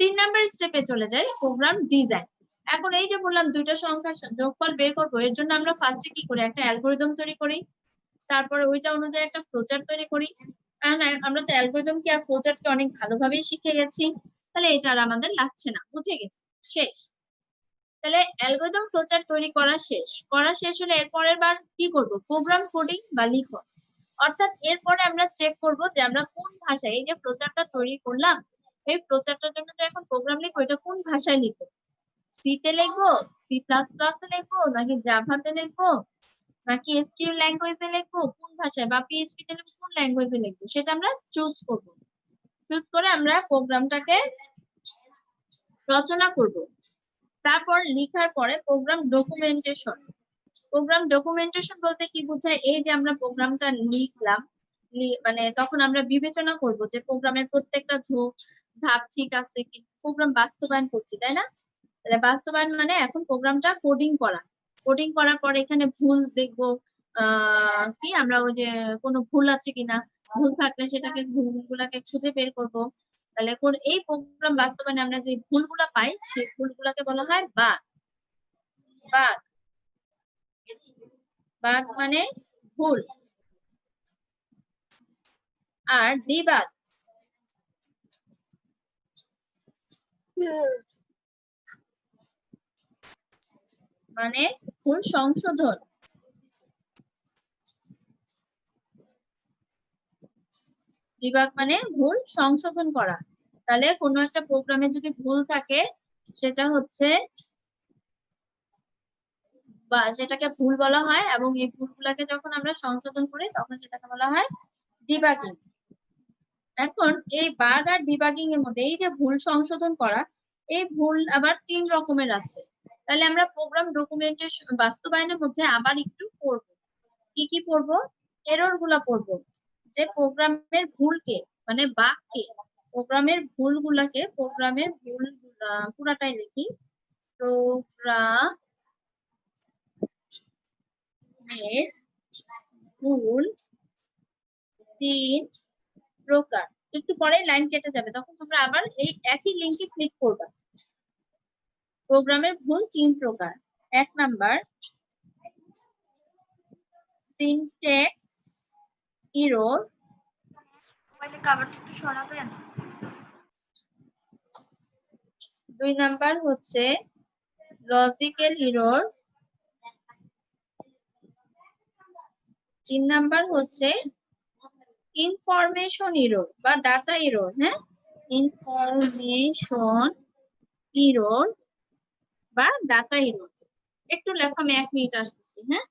A: 3 নাম্বার স্টেপে চলে যাই, প্রোগ্রাম ডিজাইন। এখন এই যে বললাম দুইটা সংখ্যার যোগফল বের করবো, এর জন্য আমরা ফার্স্টে কি করি, একটা অ্যালগরিদম তৈরি করি, তারপরে ওইটা অনুযায়ী একটা ফ্লোচার্ট তৈরি করি। কারণ আমরা তো অ্যালগরিদম কি আর ফ্লোচার্টকে অনেক ভালোভাবেই শিখে গেছি, তাহলে এটা আর আমাদের লাগছে না, বুঝে গেছি, শেষ। তাহলে অ্যালগরিদম ফ্লোচার্ট তৈরি করা শেষ হলে এরপরের বার কি করব, প্রোগ্রাম কোডিং বা লিখন। অর্থাৎ এরপরে আমরা চেক করব যে আমরা কোন ভাষায়, এই যে ফ্লোচার্টটা তৈরি করলাম, এই ফ্লোচার্টটার জন্য যে এখন প্রোগ্রাম লিখবো, এটা কোন ভাষায় লিখবো, সি তে লিখবো, সি প্লাস প্লাসে লিখবো, নাকি জাভাতে লিখবো, নাকি এসকিউএল ল্যাঙ্গুয়েজে লিখবো, কোন ভাষায়, বা পিএইচপি তে লিখবো, কোন ল্যাঙ্গুয়েজে লিখবো, সেটা আমরা চুজ করব। চুজ করে আমরা প্রোগ্রামটাকে রচনা করব। তারপর লিখার পরে প্রোগ্রাম ডকুমেন্টেশন। প্রোগ্রাম ডকুমেন্টেশন বলতে কি বোঝায়, এই যে আমরা প্রোগ্রামটা লিখলাম, মানে তখন আমরা বিবেচনা করব যে প্রোগ্রামের প্রত্যেকটা ধাপ ঠিক আছে কি, প্রোগ্রাম বাস্তবায়ন করছি, তাই না? তাহলে বাস্তবায়ন মানে এখন প্রোগ্রামটা কোডিং করা, কোডিং করার পরে এখানে ভুল দেখবো, কি আমরা ওই যে কোনো ভুল আছে কিনা, ভুল থাকলে সেটাকে ভুলগুলাকে খুঁজে বের করব। তাহলে এই প্রোগ্রাম বাস্তবায়নে আমরা যে ভুলগুলা পাই সেই ভুলগুলাকে বলা হয় বাগ। বাগ বাগ মানে ভুল। আর ডিবাগ মানে ভুল সংশোধন। ডিবাগ মানে ভুল সংশোধন করা। তাহলে কোনো একটা প্রোগ্রামে যদি ভুল থাকে সেটা হচ্ছে, বা যেটাকে ভুল বলা হয়, এবং এই ভুলগুলোকে যখন আমরা সংশোধন করি তখন সেটাকে বলা হয় ডিবাগিং। এখন এই বাগ আর ডিবাগিং এর মধ্যে এই যে ভুল সংশোধন করা, এই ভুল আবার 3 রকমের আছে। তাহলে আমরা প্রোগ্রাম ডকুমেন্টেশন বাস্তবায়নের মধ্যে আবার একটু পড়বো, কি কি পড়বো, এরর গুলা পড়বো, যে প্রোগ্রামের ভুলকে মানে বাগকে, প্রোগ্রামের ভুলগুলাকে, প্রোগ্রামের ভুলগুলা পুরাটাই লিখি, প্রোগ্রামের ভুল 3 প্রকার। একটু পরে লাইন কেটে যাবে, তখন তোমরা আবার এই একই লিংকে ক্লিক করবা। প্রোগ্রামের ভুল 3 প্রকার। 1 নাম্বার সিনট্যাক্স এরর, মোবাইলে কভারটা একটু সরাবেন। 2 নাম্বার হচ্ছে লজিক্যাল এরর, 3 নাম্বার হচ্ছে ইনফরমেশন এরর বা ডাটা এরর, হ্যাঁ, ইনফরমেশন এরর বা ডাটা এরর। একটু লেখো, আমি 1 মিনিট আসতেছি, হ্যাঁ।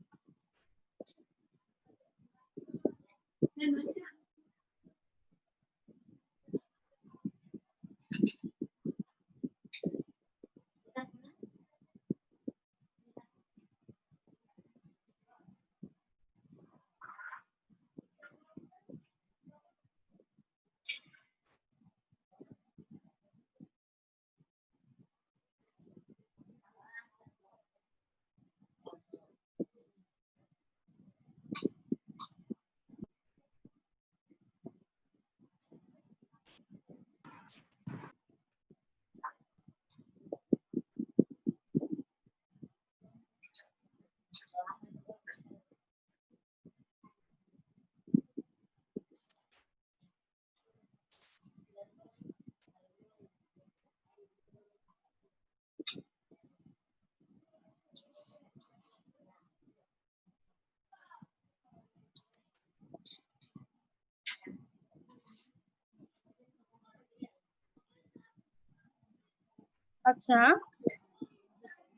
A: আচ্ছা,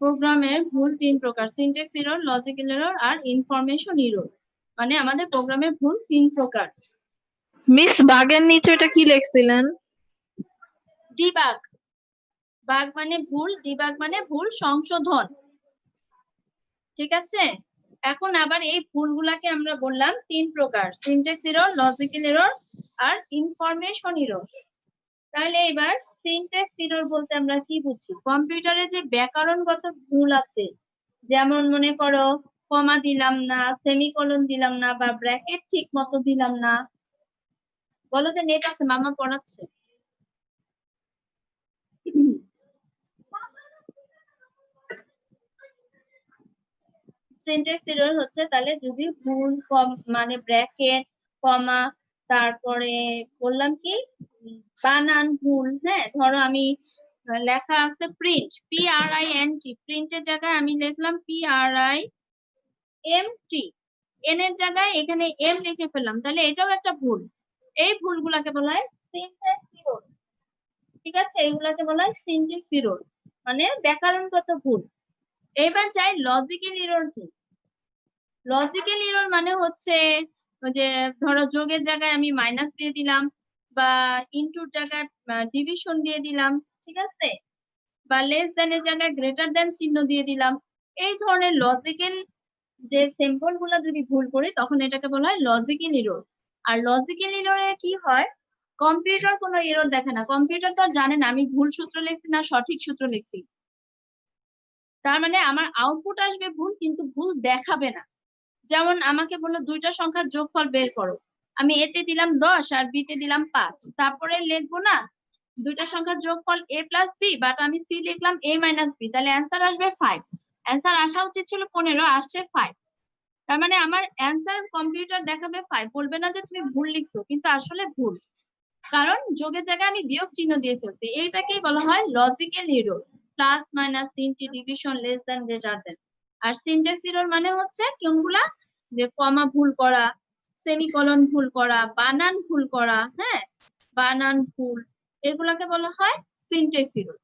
A: প্রোগ্রামের ভুল 3 প্রকার: সিনট্যাক্স এরর, লজিক্যাল এরর আর ইনফরমেশন এরর। মানে আমাদের প্রোগ্রামের ভুল 3 প্রকার।
D: মিস বাগের নিচে এটা কি লিখছিলেন?
A: ডিবাগ, বাগ মানে ভুল, ডিবাগ মানে ভুল সংশোধন, ঠিক আছে। এখন আবার এই ভুলগুলাকে আমরা বললাম 3 প্রকার: সিনট্যাক্স এরর, লজিক্যাল এরর আর ইনফরমেশন এরর। তাহলে এবার সিনট্যাক্স এরর বলতে আমরা কি বুঝি? কম্পিউটারে যে ব্যাকরণগত ভুল আছে, যেমন মনে করো কমা দিলাম না, সেমিকোলন দিলাম না, বা ব্র্যাকেট ঠিক মতো দিলাম না। বলো যে নেট আছে, মামা পড়াচ্ছে। সিনট্যাক্স এরর হচ্ছে তাহলে যদি ভুল মানে ব্র্যাকেট, কমা, তারপরে বললাম কি বানান ভুল, হ্যাঁ। ধরো আমি লেখা আছে প্রিন্ট, PRINT, প্রিন্টের জায়গায় আমি লিখলাম PRIMT, এন এর জায়গায় এখানে এম লিখে ফেললাম, তাহলে এটাও একটা ভুল। এই ভুলগুলাকে বলা হয় সিনট্যাক্স এরর, ঠিক আছে। এইগুলাকে বলা হয় সিনট্যাক্স এরর, মানে ব্যাকরণগত ভুল। এবার যাই লজিক্যাল এরর কি। লজিক্যাল এরর মানে হচ্ছে যে ধরো যোগের জায়গায় আমি মাইনাস দিয়ে দিলাম, বা ইনটুর জায়গায় ডিভিশন দিয়ে দিলাম, ঠিক আছে, বা লেস দ্যান এর জায়গায় গ্রেটার দ্যান চিহ্ন দিয়ে দিলাম। এই ধরনের লজিক্যাল যে সিম্বল গুলা যদি ভুল করি তখন এটাকে বলা হয় লজিক্যাল এরর। আর লজিক্যাল এররে কি হয়, কম্পিউটার কোনো এরর দেখে না, কম্পিউটার তো আর জানে না আমি ভুল সূত্র লিখছি না সঠিক সূত্র লিখছি। তার মানে আমার আউটপুট আসবে ভুল, কিন্তু ভুল দেখাবে না। যেমন আমাকে বললো 2টা সংখ্যার যোগফল বের করো, আমি এতে দিলাম 10 আর বি তে দিলাম 5, তারপরে লিখবো না 2টা সংখ্যার যোগফল a প্লাস বি, বাট আমি সি লিখলাম a মাইনাস বি, তাহলে অ্যান্সার আসবে 5। অ্যান্সার আসা উচিত ছিল 15, আসছে 5। তার মানে আমার অ্যান্সার কম্পিউটার দেখাবে 5, বলবে না যে তুমি ভুল লিখছো, কিন্তু আসলে ভুল, কারণ যোগের জায়গায় আমি বিয়োগ চিহ্ন দিয়ে ফেলছি। এইটাকেই বলা হয় লজিক্যাল এরর, প্লাস মাইনাস চিহ্ন, division, less than, greater than. আর সিনট্যাক্স এরর মানে হচ্ছে কোনগুলা, যে কমা ভুল করা, সেমিকোলন ভুল করা, বানান ভুল করা, হ্যাঁ, বানান ভুল, এগুলাকে বলা হয় সিনট্যাক্স এরর।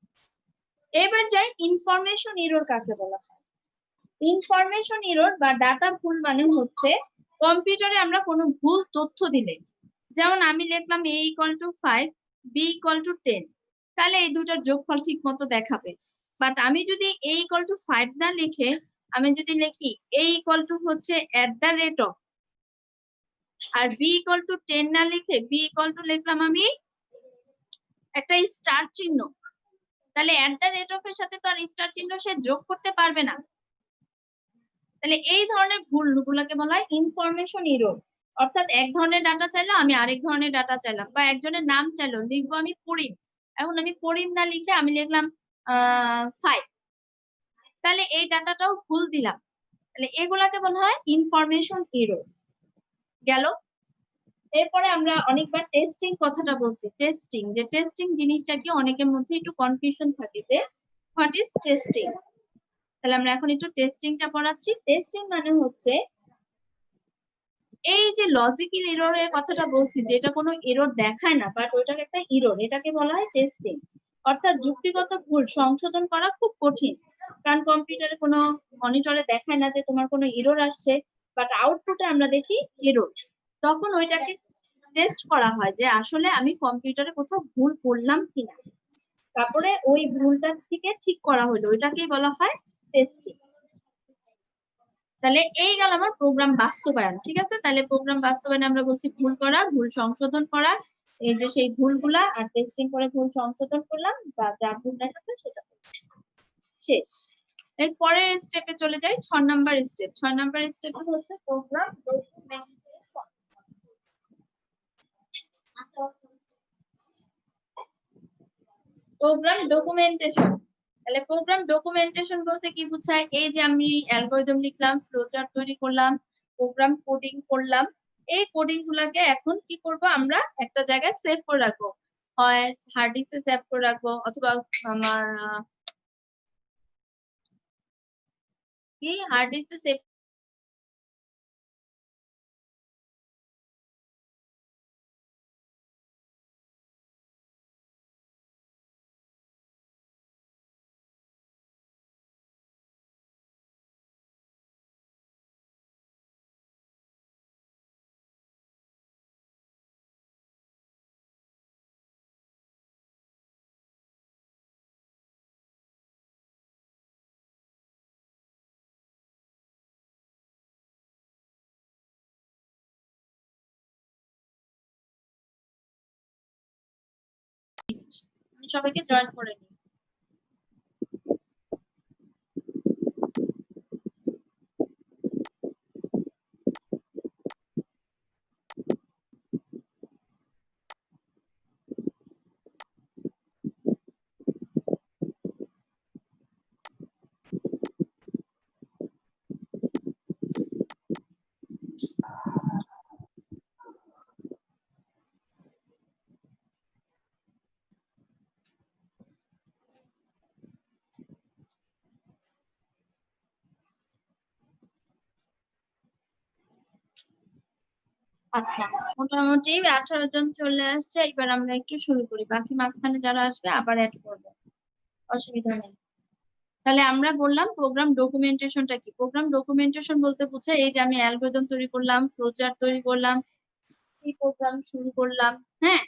A: এবার যাই ইনফরমেশন এরর কাকে বলা হয়। ইনফরমেশন এরর বা ডাটা ভুল মানে হচ্ছে কম্পিউটারে আমরা কোনো ভুল তথ্য দিলে, যেমন আমি লিখলাম a = 5, b = 10, তাহলে এই দুটার যোগফল ঠিক মতো দেখাবে। বাট আমি যদি a = 5 না লিখে আমি যদি লিখি a = হচ্ছে @ আর b = 10 না লিখে b = লিখলাম আমি একটা স্টার চিহ্ন, তাহলে @ এর সাথে তো আর স্টার চিহ্ন সে যোগ করতে পারবে না। তাহলে এই ধরনের ভুলগুলোকে বলা হয় ইনফরমেশন এরর। অর্থাৎ এক ধরনের ডাটা চাইলো, আমি আরেক ধরনের ডাটা চাইলাম, বা একজনের নাম চাইলো, লিখবো আমি করিম, এখন আমি করিম না লিখে আমি লিখলাম 5, তাহলে এই ডাটাটাও ভুল দিলাম। তাহলে এগুলাকে বলা হয় ইনফরমেশন এরর। গেল। এরপরে আমরা অনেকবার টেস্টিং কথাটা বলছি। টেস্টিং, যে টেস্টিং জিনিসটা কি অনেকের মধ্যে একটু কনফিউশন থাকে যে হোয়াট ইজ টেস্টিং। তাহলে আমরা এখন একটু টেস্টিংটা পড়াচ্ছি। টেস্টিং মানে হচ্ছে এই যে লজিক্যাল এররের কথাটা বলছি, যেটা কোনো এরর দেখায় না বাট ওইটাকে একটা এরর, এটাকে বলা হয় টেস্টিং। অর্থাৎ যুক্তিগত ভুল সংশোধন করা খুব কঠিন, কারণ কম্পিউটারে কোনো মনিটরে দেখায় না যে তোমার কোনো এরর আসছে, বাট আউটপুটে আমরা দেখি এরর। তখন ওইটাকে টেস্ট করা হয় যে আসলে আমি কম্পিউটারে কোথাও ভুল করলাম কিনা, তারপরে ওই ভুলটা থেকে ঠিক করা হলো, ওইটাকেই বলা হয় টেস্টিং। তাহলে এই গেল আমার প্রোগ্রাম বাস্তবায়ন। ঠিক আছে, তাহলে প্রোগ্রাম বাস্তবায়নে আমরা বলছি ভুল করা, ভুল সংশোধন করা, এই যে সেই ভুলগুলা, আর টেস্টিং করে ভুল সংশোধন করলাম বা যা ভুল দেখাচ্ছে সেটা শেষ। এরপরে স্টেপে চলে যাই, 6 নাম্বার স্টেপ। 6 নাম্বার স্টেপ হচ্ছে প্রোগ্রাম ডকুমেন্টেশন। প্রোগ্রাম ডকুমেন্টেশন, তাহলে প্রোগ্রাম ডকুমেন্টেশন বলতে কি বোঝায়? এই যে আমি অ্যালগরিদম লিখলাম, ফ্লোচার্ট তৈরি করলাম, প্রোগ্রাম কোডিং করলাম, এই কোডিং গুলাকে এখন কি করব, আমরা একটা জায়গায় সেভ করে রাখবো, হয় হার্ড ডিস্কে সেভ করে রাখবো, অথবা আমার কি হার্ড ডিস্কে সেভ আমি সবাইকে জয়েন করে নিই। আচ্ছা, মোটামুটি 18 জন চলে আসছে, এবার আমরা একটু শুরু করি, বাকি মাঝখানে যারা আসবে আবার অ্যাড করবো, অসুবিধা নেই। তাহলে আমরা বললাম প্রোগ্রাম ডকুমেন্টেশনটা কি। প্রোগ্রাম ডকুমেন্টেশন বলতে বোঝায় এই যে আমি অ্যালগরিদম তৈরি করলাম, ফ্লোচার্ট তৈরি করলাম, সি প্রোগ্রাম শুরু করলাম, হ্যাঁ,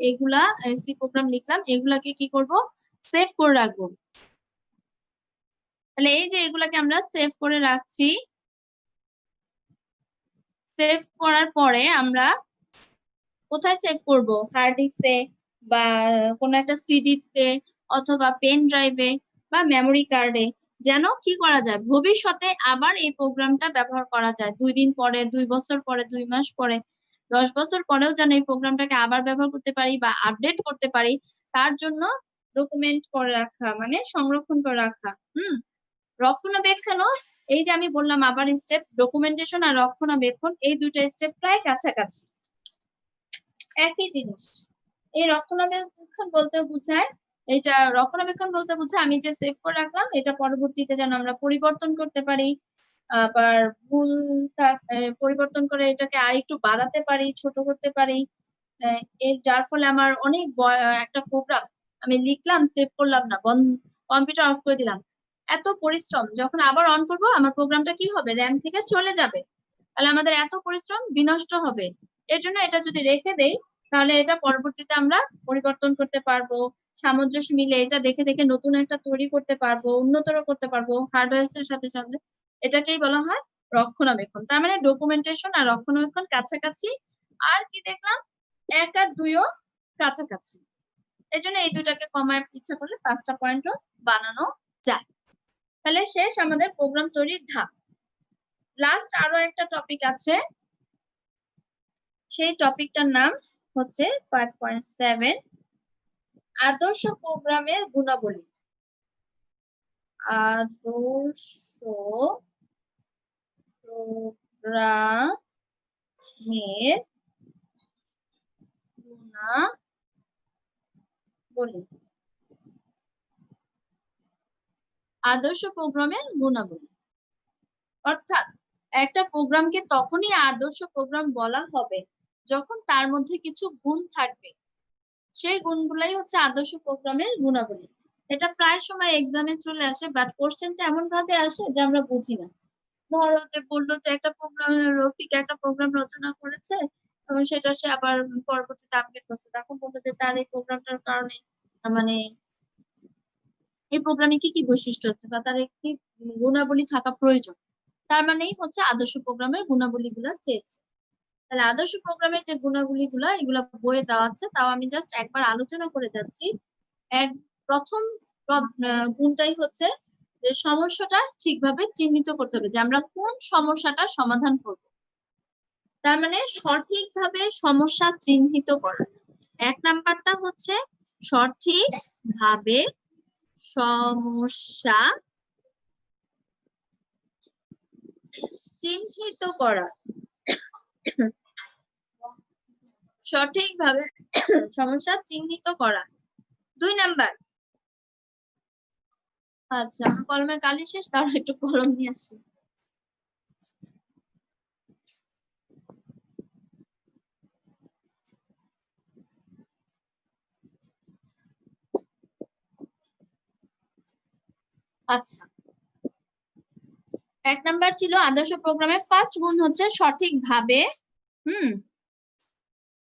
A: এইগুলা সি প্রোগ্রাম লিখলাম, এগুলাকে কি করব, সেভ করে রাখবো। তাহলে এই যে এগুলাকে আমরা সেভ করে রাখছি, সেভ করার পরে আমরা কোথায় সেভ করব, হার্ড ডিস্কে বা কোনো একটা সিডিতে অথবা পেন ড্রাইভে বা মেমোরি কার্ডে, যেন কি করা যায় ভবিষ্যতে আবার এই প্রোগ্রামটা ব্যবহার করা যায়, 2 দিন পরে, 2 বছর পরে, 2 মাস পরে, 10 বছর পরেও যেন এই প্রোগ্রামটাকে আবার ব্যবহার করতে পারি বা আপডেট করতে পারি, তার জন্য ডকুমেন্ট করে রাখা মানে সংরক্ষণ করে রাখা। রক্ষণাবেক্ষণও, এই যে আমি বললাম আবার স্টেপ, ডকুমেন্টেশন আর রক্ষণাবেক্ষণ এই দুইটা স্টেপ প্রায় কাছাকাছি, একই জিনিস। এই রক্ষণাবেক্ষণ বলতে বোঝায়, এটা রক্ষণাবেক্ষণ বলতে বোঝায় আমি যে সেভ করে রাখলাম এটা পরবর্তীতে যেন আমরা পরিবর্তন করতে পারি, আবার ভুল পরিবর্তন করে এটাকে আরেকটু বাড়াতে পারি, ছোট করতে পারি, এর যার ফলে আমার অনেক একটা প্রোগ্রাম আমি লিখলাম, সেভ করলাম না, কম্পিউটার অফ করে দিলাম, এত পরিশ্রম, যখন আবার অন করব আমার প্রোগ্রামটা কি হবে, র্যাম থেকে চলে যাবে, তাহলে আমাদের এত পরিশ্রম বিনষ্ট হবে। এর জন্য এটা যদি রেখে দেই তাহলে এটা পরবর্তীতে আমরা পরিবর্তন করতে পারবো, সামঞ্জস্য মিলে এটা দেখে দেখে নতুন একটা তৈরি করতে পারবো, উন্নতর করতে পারবো হার্ডওয়্যার এর সাথে সাথে, এটাকেই বলা হয় রক্ষণাবেক্ষণ। তার মানে ডকুমেন্টেশন আর রক্ষণাবেক্ষণ কাছাকাছি, আর কি দেখলাম 1 আর 2 ও কাছাকাছি, এই জন্য এই দুটাকে কমায় ইচ্ছা করলে 5টা পয়েন্টও বানানো যায়। তাহলে শেষ আমাদের প্রোগ্রাম তৈরির ধাপ। লাস্ট আরো একটা টপিক আছে, সেই টপিকটার নাম হচ্ছে 5.7 আদর্শ প্রোগ্রামের গুণাবলী। আদর্শ প্রোগ্রামের গুণাবলী। আদর্শ প্রোগ্রামের গুণাবলী অর্থাৎ একটা প্রোগ্রামকে তখনই আদর্শ প্রোগ্রাম বলা হবে যখন তার মধ্যে কিছু গুণ থাকবে, সেই গুণগুলাই হচ্ছে আদর্শ প্রোগ্রামের গুণাবলী। এটা প্রায় সময় এক্সামে চলে আসে, বাট কোশ্চেনটা এমন ভাবে আসে যে আমরা বুঝি না। ধরো যে বললো যে একটা প্রোগ্রাম, রফিক একটা প্রোগ্রাম রচনা করেছে এবং সেটা সে আবার পরবর্তীতে আপডেট করছে, তখন বললো যে তার এই প্রোগ্রামটার কারণে মানে এই প্রোগ্রামে কি কি বৈশিষ্ট্য আছে বা তার কি গুণাবলী থাকা প্রয়োজন, তার মানেই হচ্ছে আদর্শ প্রোগ্রামের গুণাবলী গুলা চেয়েছে। তাহলে আদর্শ প্রোগ্রামের যে গুণাবলী গুলা এগুলা বইয়ে দেওয়া আছে, তাও আমি জাস্ট একবার আলোচনা করে যাচ্ছি। প্রথম গুণটাই হচ্ছে যে সমস্যাটা ঠিকভাবে চিহ্নিত করতে হবে, যে আমরা কোন সমস্যাটা সমাধান করব। তার মানে সঠিকভাবে সমস্যা চিহ্নিত করা। 1 নাম্বারটা হচ্ছে সঠিকভাবে সমস্যা চিহ্নিত করা। সঠিকভাবে সমস্যা চিহ্নিত করা। 2 নাম্বার, আচ্ছা আমার কলমের কালি শেষ, তার একটু কলম নিয়ে আসি। আচ্ছা, 1 নাম্বার ছিল আদর্শ প্রোগ্রামের ফার্স্ট গুণ হচ্ছে সঠিকভাবে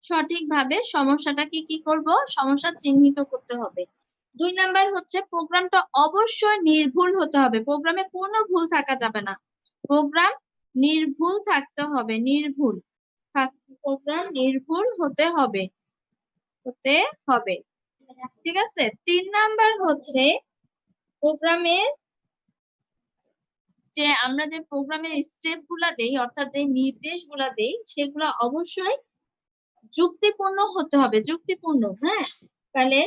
A: সঠিকভাবে সমস্যাটাকে কি করব, সমস্যা চিহ্নিত করতে হবে। 2 নাম্বার হচ্ছে প্রোগ্রামটা অবশ্যই নির্ভুল হতে হবে, প্রোগ্রামে কোনো ভুল থাকা যাবে না, প্রোগ্রাম নির্ভুল থাকতে হবে, প্রোগ্রাম নির্ভুল হতে হবে। ঠিক আছে। 3 নাম্বার হচ্ছে প্রোগ্রামের যে আমরা যে প্রোগ্রামের স্টেপ গুলা দেই, অর্থাৎ যে নির্দেশগুলা দেই, সেগুলা অবশ্যই যুক্তিপূর্ণ হতে হবে, যুক্তিপূর্ণ। হ্যাঁ, তাহলে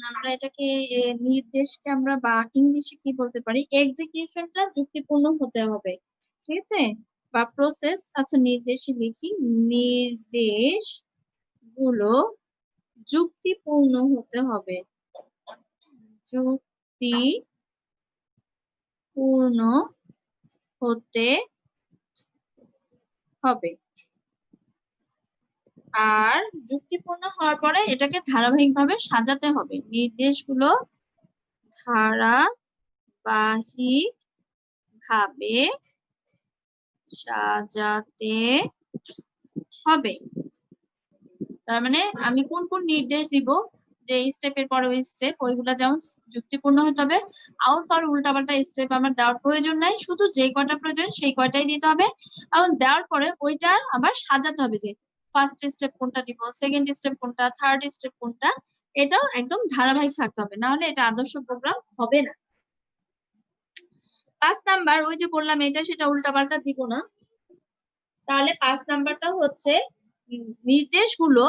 A: আমরা এটাকে নির্দেশকে আমরা বা ইংলিশে কি বলতে পারি, এক্সিকিউশনটা যুক্তিপূর্ণ হতে হবে। ঠিক আছে, বা প্রসেস, আচ্ছা নির্দেশই লিখি, নির্দেশ গুলো যুক্তিপূর্ণ হতে হবে, যুক্তিপূর্ণ হতে হবে। আর যুক্তিপূর্ণ হওয়ার পরে এটাকে ধারাবাহিকভাবে সাজাতে হবে, নির্দেশগুলো ধারাবাহিকভাবে সাজাতে হবে। তার মানে আমি কোন কোন নির্দেশ দিব, যে স্টেপের পরে ওই স্টেপ, ওইগুলা যেমন যুক্তিপূর্ণ হতে হবে। আউট আর উল্টাপাল্টা স্টেপ আমার দেওয়ার প্রয়োজন নাই, শুধু যে কয়টা প্রয়োজন সেই কয়টাই দিতে হবে, এবং দেওয়ার পরে ওইটা আবার সাজাতে হবে, যে ফার্স্ট স্টেপ কোনটা দিব, সেকেন্ড স্টেপ কোনটা, থার্ড স্টেপ কোনটা, এটাও একদম ধারাবাহিক থাকতে হবে, না হলে এটা আদর্শ প্রোগ্রাম হবে না। 5 নাম্বার, ওই যে বললাম এটা সেটা উল্টাপাল্টা দিব না। তাহলে 5 নাম্বারটা হচ্ছে নির্দেশগুলো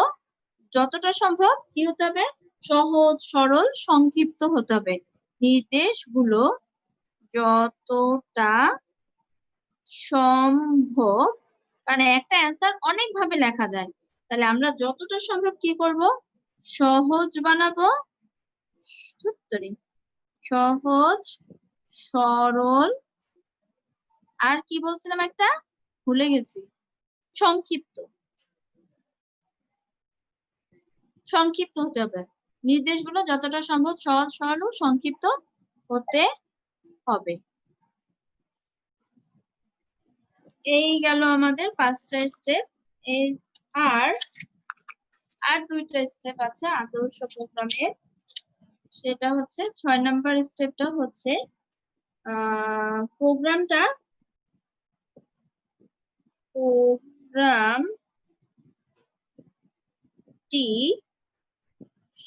A: যতটা সম্ভব কি হতে হবে, সহজ সরল সংক্ষিপ্ত হতে হবে। নির্দেশগুলো যতটা সম্ভব, কারণ একটা অ্যান্সার অনেক ভাবে লেখা যায়, তাহলে আমরা যতটা সম্ভব কি করব, সহজ বানাবো, সহজ সরল, আর কি বলছিলাম একটা ভুলে গেছি, সংক্ষিপ্ত হতে হবে। নির্দেশগুলো যতটা সম্ভব সহজ সরল ও সংক্ষিপ্ত হতে হবে। এই গেল আমাদের 5টা স্টেপ। আর 2টা স্টেপ আছে আদর্শ প্রোগ্রামের, সেটা হচ্ছে 6 নাম্বার স্টেপটা হচ্ছে প্রোগ্রামটি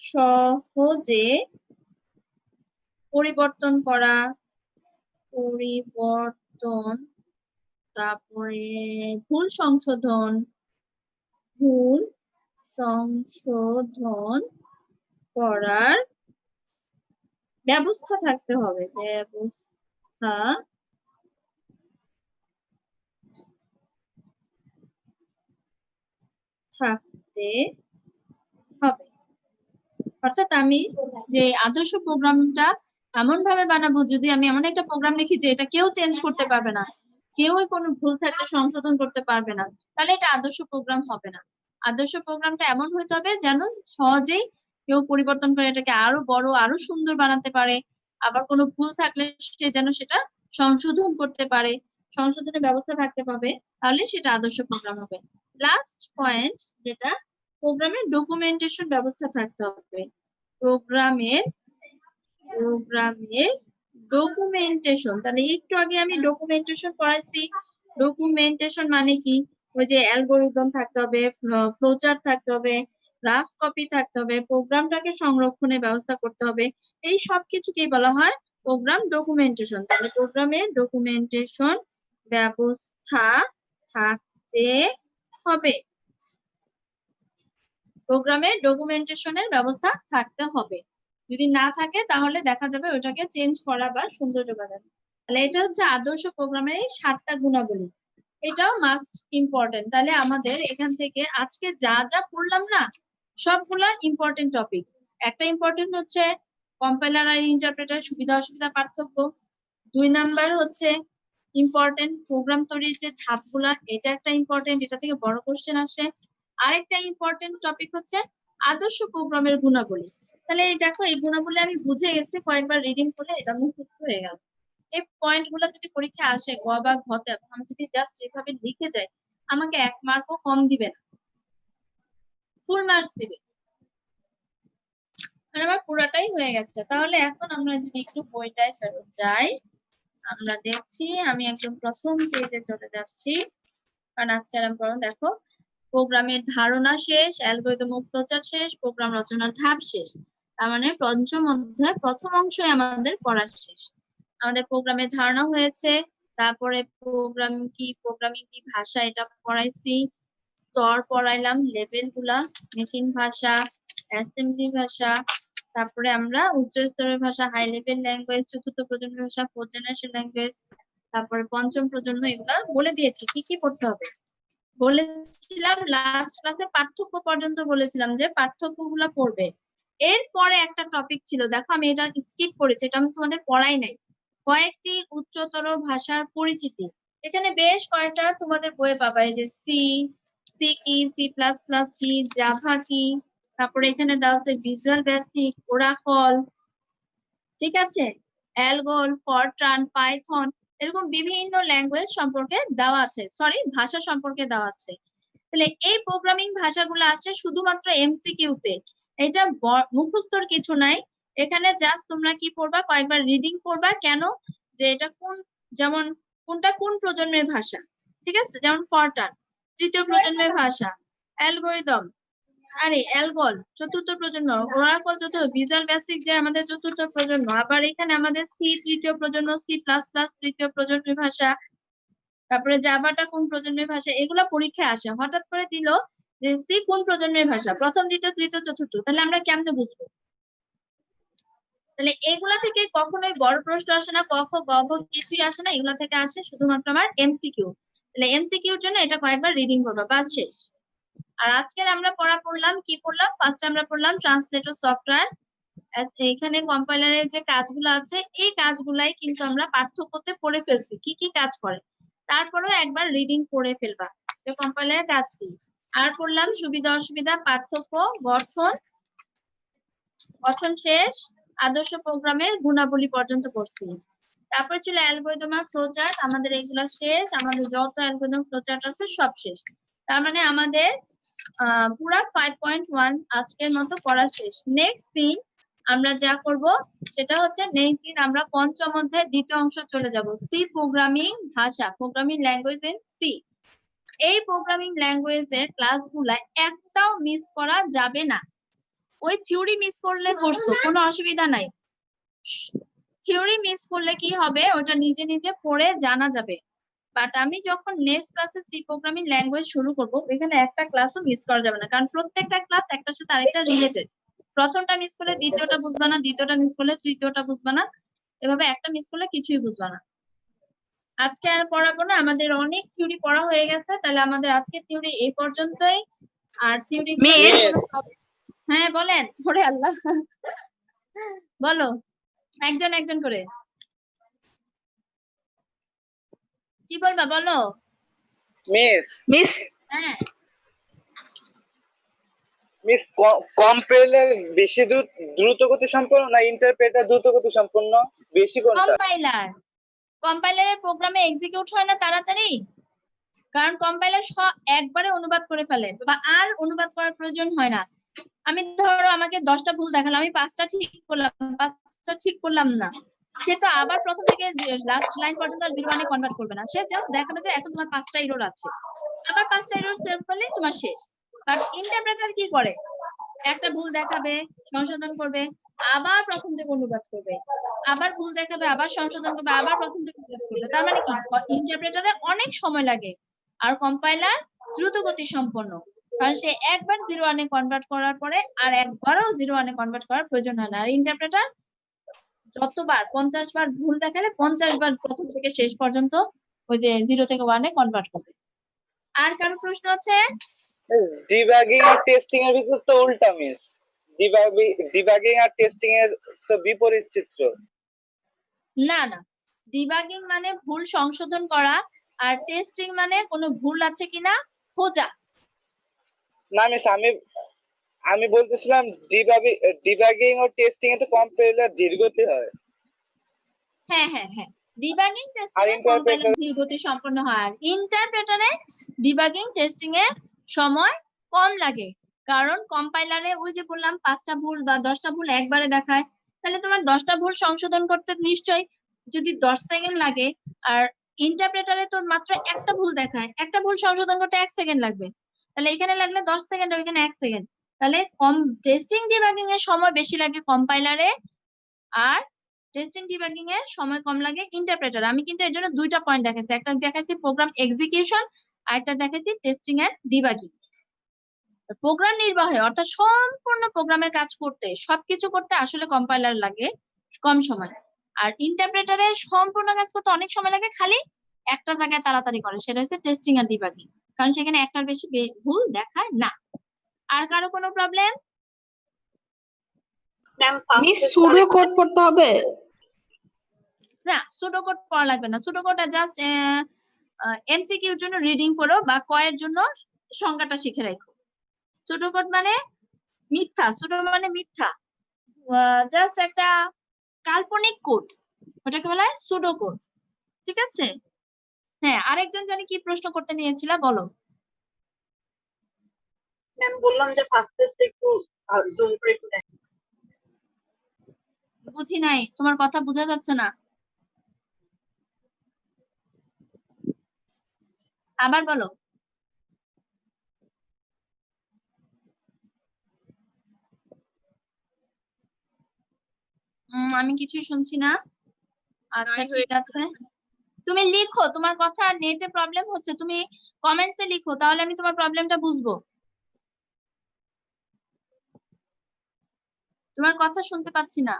A: সহজে পরিবর্তন করা, তারপরে ভুল সংশোধন করার ব্যবস্থা থাকতে হবে, অর্থাৎ আমি যে আদর্শ প্রোগ্রামটা এমন ভাবে বানাবো, যদি আমি এমন একটা প্রোগ্রাম লিখি যে এটা কেউ চেঞ্জ করতে পারবে না, কেউই কোনো ভুল থাকলে সংশোধন করতে পারবে না, তাহলে এটা আদর্শ প্রোগ্রাম হবে না। আদর্শ প্রোগ্রামটা এমন হইতে হবে যেন সহজেই কেউ পরিবর্তন করে এটাকে আরো বড় আরো সুন্দর বানাতে পারে, আবার কোনো ভুল থাকলে সে যেন সেটা সংশোধন করতে পারে, সংশোধনের ব্যবস্থা থাকতে পাবে, তাহলে সেটা আদর্শ প্রোগ্রাম হবে। লাস্ট পয়েন্ট যেটা, প্রোগ্রামের ডকুমেন্টেশন ব্যবস্থা থাকতে হবে। প্রোগ্রামের ডকুমেন্টেশন, তাহলে একটু আগে আমি ডকুমেন্টেশন পড়াইছি। ডকুমেন্টেশন মানে কি? ওই যে অ্যালগরিদম থাকতে হবে, ফ্লোচার্ট থাকতে হবে, রাফ কপি থাকতে হবে, প্রোগ্রামটাকে সংরক্ষণের ব্যবস্থা করতে হবে, এই সব কিছুকেই বলা হয় প্রোগ্রাম ডকুমেন্টেশন। তাহলে প্রোগ্রামের ডকুমেন্টেশন ব্যবস্থা থাকতে হবে। প্রোগ্রামের ডকুমেন্টেশনের ব্যবস্থা থাকতে হবে। যদি না থাকে তাহলে দেখা যাবে ওটাকে চেঞ্জ করা বা সৌন্দর্য বাড়ানো। তাহলে এটা হচ্ছে আদর্শ প্রোগ্রামের এই 7টা গুণাবলী, এটাও মাস্ট ইম্পর্টেন্ট। তাহলে আমাদের এখান থেকে আজকে যা যা পড়লাম না, সবগুলা ইম্পর্টেন্ট টপিক। একটা ইম্পর্টেন্ট হচ্ছে কম্পাইলার আর ইন্টারপ্রেটার সুবিধা অসুবিধা পার্থক্য। 2 নাম্বার হচ্ছে ইম্পর্টেন্ট প্রোগ্রাম তৈরির যে ধাপগুলা, এটা একটা ইম্পর্টেন্ট, এটা থেকে বড় কোশ্চেন আসে। আরেকটা ইম্পর্টেন্ট টপিক হচ্ছে আদর্শ প্রোগ্রামের গুণাবলী। তাহলে এই দেখো, এই গুণাবলী আমি বুঝে গেছি, কয়েকবার রিডিং করলে এটা মুখস্থ হয়ে গেল। এই পয়েন্ট গুলো যদি পরীক্ষা আসে গ বা ঘতে, আমি যদি জাস্ট এভাবে লিখে যাই, আমাকে 1 মার্কও কম দিবে না, ফুল মার্কস দিবে। আমার পুরাটাই হয়ে গেছে। তাহলে এখন আমরা যদি একটু বইটায় ফেরত যাই, আমরা দেখছি, আমি একদম প্রথম পেজে চলে যাচ্ছি, কারণ আজকে আমি পড়ো। দেখো, প্রোগ্রামের ধারণা শেষ, অ্যালগরিদম ও ফ্লোচার্ট শেষ, প্রোগ্রাম রচনার ধাপ শেষ। তার মানে পঞ্চম অধ্যায় প্রথম অংশই আমাদের পড়া শেষ। আমাদের প্রোগ্রামের ধারণা হয়েছে, তারপরে প্রোগ্রামিং কি ভাষা এটা পড়াইছি, স্তর পড়াইলাম, লেভেল গুলা, মেশিন ভাষা, অ্যাসেম্বলি ভাষা, তারপরে আমরা উচ্চ স্তরের ভাষা, হাই লেভেল ল্যাঙ্গুয়েজ, চতুর্থ প্রজন্মের ভাষা, ফোর্থ জেনারেশন ল্যাঙ্গুয়েজ, তারপরে পঞ্চম প্রজন্ম, এগুলা বলে দিয়েছি কি কি পড়তে হবে। বলেছিলাম লাস্ট ক্লাসে পার্থক্য পর্যন্ত বলেছিলাম যে পার্থক্যগুলো পড়বে। এরপরে একটা টপিক ছিল, দেখো আমি এটা স্কিপ করেছি, এটা আমি তোমাদের পড়াই নাই, কয়েকটি উচ্চতর ভাষার পরিচিতি। এখানে বেশ কয়েকটা তোমাদের বইয়ে পাবা, এই যে সি কি, সি প্লাস প্লাস কি, জাভা কি, তারপরে এখানে দেওয়া আছে ভিজুয়াল বেসিক, ওরাকল, ঠিক আছে, অ্যালগোল, ফরট্রান, পাইথন, এরকম বিভিন্ন ল্যাঙ্গুয়েজ সম্পর্কে দেওয়া আছে, সরি ভাষা সম্পর্কে দেওয়া আছে। তাহলে এই প্রোগ্রামিং ভাষাগুলো আসছে শুধুমাত্র এমসিকিউ তে, এটা মুখস্থর কিছু নাই। এখানে জাস্ট তোমরা কি পড়বা, কয়েকবার রিডিং পড়বা, কেন যে এটা যেমন কোনটা কোন প্রজন্মের ভাষা, ঠিক আছে, যেমন ফরট্রান তৃতীয় প্রজন্মের ভাষা, অ্যালগরিদম অ্যালগল চতুর্থ প্রজন্ম, ওরাকল চতুর্থ, ভিজুয়াল বেসিক যে আমাদের চতুর্থ প্রজন্ম, আবার এখানে আমাদের সি তৃতীয় প্রজন্ম, সি প্লাস প্লাস তৃতীয় প্রজন্মের ভাষা, তারপরে জাভাটা কোন প্রজন্মের ভাষা, এগুলা পরীক্ষায় আসে। হঠাৎ করে দিল যে সি কোন প্রজন্মের ভাষা, প্রথম দ্বিতীয় তৃতীয় চতুর্থ, তাহলে আমরা কেমনে বুঝবো? তাহলে এগুলা থেকে কখনোই বড় প্রশ্ন আসে না, ক খ গ ঘ কিছুই আসে না, এগুলা থেকে আসে শুধুমাত্র আমার এমসিকিউ। তাহলে এমসিকিউর জন্য এটা কয়েকবার রিডিং করবা, বাস শেষ। আর আজকের আমরা পড়লাম কি পড়লাম, ফার্স্ট আমরা পড়লাম ট্রান্সলেটর সফটওয়্যার। এখানে কম্পাইলারের যে কাজগুলো আছে, এই কাজগুলাই কিন্তু আমরা পাঠ্যক্রমে পড়ে ফেলছি, কি কি কাজ করে, তারপরেও একবার রিডিং করে ফেলবা যে কম্পাইলারের কাজ কি। আর পড়লাম সুবিধা অসুবিধা, পার্থক্য, গঠন শেষ, আদর্শ প্রোগ্রামের গুণাবলী পর্যন্ত পড়ছি। তারপরে ছিল অ্যালগরিদম আর ফ্লোচার্ট, আমাদের এগুলা শেষ, আমাদের যত অ্যালগরিদম ফ্লোচার্ট আছে সব শেষ। তার মানে আমাদের পুরা 5.1 আজকের মতো পড়া শেষ। নেক্সট দিন আমরা যা করব সেটা হচ্ছে, নেক্সট দিন আমরা পঞ্চম অধ্যায়ের দ্বিতীয় অংশ চলে যাব, সি প্রোগ্রামিং ভাষা, প্রোগ্রামিং ল্যাঙ্গুয়েজ ইন সি। এই প্রোগ্রামিং ল্যাঙ্গুয়েজের ক্লাসগুলা একটাও মিস করা যাবে না। ওই থিওরি মিস করলে করছো, কোনো অসুবিধা নাই, থিওরি মিস করলে কি হবে, ওটা নিজে নিজে পড়ে জানা যাবে। বাট আমি যখন নেক্সট ক্লাসে সি প্রোগ্রামিং ল্যাঙ্গুয়েজ শুরু করব, এখানে একটা ক্লাসও মিস করা যাবে না, কারণ প্রত্যেকটা ক্লাস একটার সাথে আরেকটা রিলেটেড। প্রথমটা মিস করলে দ্বিতীয়টা বুঝবা না, দ্বিতীয়টা মিস করলে তৃতীয়টা বুঝবা না, এভাবে একটা মিস করলে কিছুই বুঝবা না। আজকে আর পড়াবো না, আমাদের অনেক থিওরি পড়া হয়ে গেছে, তাহলে আমাদের আজকে থিওরি এই পর্যন্তই। আর থিওরি, হ্যাঁ বলেন, ওরে আল্লাহ, বলো একজন একজন করে। কি বলবা বলো?
C: মিস
D: মিস
A: হ্যাঁ,
C: মিস কম্পাইলার বেশি দ্রুত গতি সম্পন্ন না ইন্টারপ্রেটার দ্রুত গতি সম্পন্ন? বেশি কোনটা?
A: কম্পাইলারের প্রোগ্রামে এক্সিকিউট হয় না তাড়াতাড়ি, কারণ কম্পাইলার একবারে অনুবাদ করে ফেলে বা আর অনুবাদ করার প্রয়োজন হয় না। আমি ধরো আমাকে 10টা ভুল দেখালো, আমি 5টা ঠিক করলাম না, সে তো আবার প্রথম থেকে লাস্ট লাইন পর্যন্ত 0-1 কনভার্ট করবে না, সে জাস্ট দেখাবে যে এখন তোমার 5টা এরর আছে, আবার 5টা এরর সেভ করলে তোমার শেষ। বাট ইন্টারপ্রেটার কি করে, একটা ভুল দেখাবে, সংশোধন করবে, আবার প্রথম থেকে অনুবাদ করবে, আবার ভুল দেখাবে, আবার সংশোধন করবে, আবার প্রথম থেকে অনুবাদ করবে। তার মানে কি, ইন্টারপ্রেটারে অনেক সময় লাগে, আর কম্পাইলার দ্রুত গতি সম্পন্ন, কারণ সে একবার 0-1 কনভার্ট করার পরে আর একবারও 0-1 কনভার্ট করার প্রয়োজন হয় না। আর ইন্টারপ্রেটার যতবার 50 বার ভুল দেখালে 50 বার প্রথম থেকে শেষ পর্যন্ত ওই যে 0 থেকে 1 কনভার্ট করবে। আর কারো প্রশ্ন আছে?
C: ডিবাগিং আর টেস্টিং এর ভিতর তো উল্টা মিস। ডিবাগিং আর টেস্টিং এর তো বিপরীত চিত্র।
A: না না, ডিবাগিং মানে ভুল সংশোধন করা, আর টেস্টিং মানে কোনো ভুল আছে কিনা খোঁজা।
C: না মিস, আমি বলতেছিলাম ডিবাগিং ও টেস্টিং এ তো কম্পাইলার ধীরগতি হয়।
A: হ্যাঁ হ্যাঁ হ্যাঁ, ডিবাগিং
C: আর
A: টেস্টিং এ কম্পাইলার ধীর গতি সম্পন্ন হয়, আর ইন্টারপ্রেটারে ডিবাগিং টেস্টিং এ সময় কম লাগে, কারণ কম্পাইলারে ওই যে বললাম 5টা ভুল বা 10টা ভুল একবারে দেখায়, তাহলে তোমার 10টা ভুল সংশোধন করতে নিশ্চয়ই যদি 10 সেকেন্ড লাগে, আর ইন্টারপ্রেটারে তো মাত্র একটা ভুল দেখায়, একটা ভুল সংশোধন করতে 1 সেকেন্ড লাগবে, তাহলে এখানে লাগলে 10 সেকেন্ড, ওইখানে 1 সেকেন্ড, তাহলে টেস্টিং ডিবাগিং এর সময় বেশি লাগে কম্পাইলারে, আর টেস্টিং ডিবাগিং এর সময় কম লাগে ইন্টারপ্রেটার। আমি কিন্তু এর জন্য 2টা পয়েন্ট দেখাইছি, একটা দেখাইছি প্রোগ্রাম এক্সিকিউশন, আর একটা দেখাইছি টেস্টিং এন্ড ডিবাগিং। প্রোগ্রাম নির্বাহে অর্থাৎ সম্পূর্ণ প্রোগ্রামের কাজ করতে, সবকিছু করতে আসলে কম্পাইলার লাগে কম সময়, আর ইন্টারপ্রেটারে সম্পূর্ণ কাজ করতে অনেক সময় লাগে, খালি একটা জায়গায় তাড়াতাড়ি করে, সেটা হচ্ছে টেস্টিং আর ডিবাগিং, কারণ সেখানে একটার বেশি ভুল দেখায় না। আর কারো কোনো প্রবলেম?
D: মিস সুডো কোড পড়তে হবে?
A: না, সুডো কোড পড়া লাগবে না, সুডো কোডটা জাস্ট এমসিকিউর জন্য রিডিং পড়ো বা কয়ের জন্য সংজ্ঞাটা শিখে রাখো। সুডো কোড মানে মিথ্যা, সুডো মানে মিথ্যা, জাস্ট একটা কাল্পনিক কোড, ওটাকে বলা হয় সুডো কোড। ঠিক আছে? হ্যাঁ, আরেকজন জানি কি প্রশ্ন করতে নিয়েছিল, বলো।
E: ম্যাম বললাম যে ফার্স্ট পেজটা একটু জুম করে একটু দেখেন।
A: বুঝি নাই, তোমার কথা বোঝা যাচ্ছে না, আবার বলো। আমি কিছুই শুনছি না। আচ্ছা ঠিক আছে, তুমি লিখো, তোমার কথা নেটে প্রবলেম হচ্ছে, তুমি কমেন্টসে লিখো, তাহলে আমি তোমার প্রবলেমটা বুঝবো। তোমার কথা শুনতে পাচ্ছি না।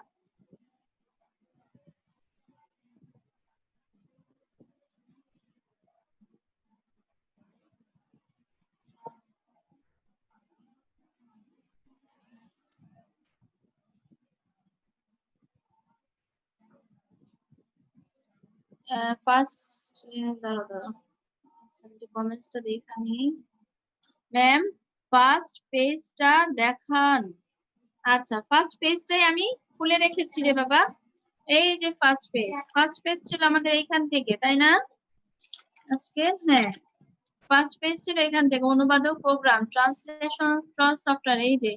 A: ফার্স্ট দাঁড়াও, আচ্ছা একটু কমেন্টসটা দেখানি। ম্যাম ফার্স্ট পেজটা দেখান। আচ্ছা, ফার্স্ট পেজটাই আমি খুলে রেখেছি রে বাবা, এই যে ফার্স্ট পেজ ছিল আমাদের এইখান থেকে, তাই না আজকে? হ্যাঁ, ফার্স্ট পেজ ছিল এখান থেকে, অনুবাদক প্রোগ্রাম ট্রান্সলেশন সফটওয়্যার, এই যে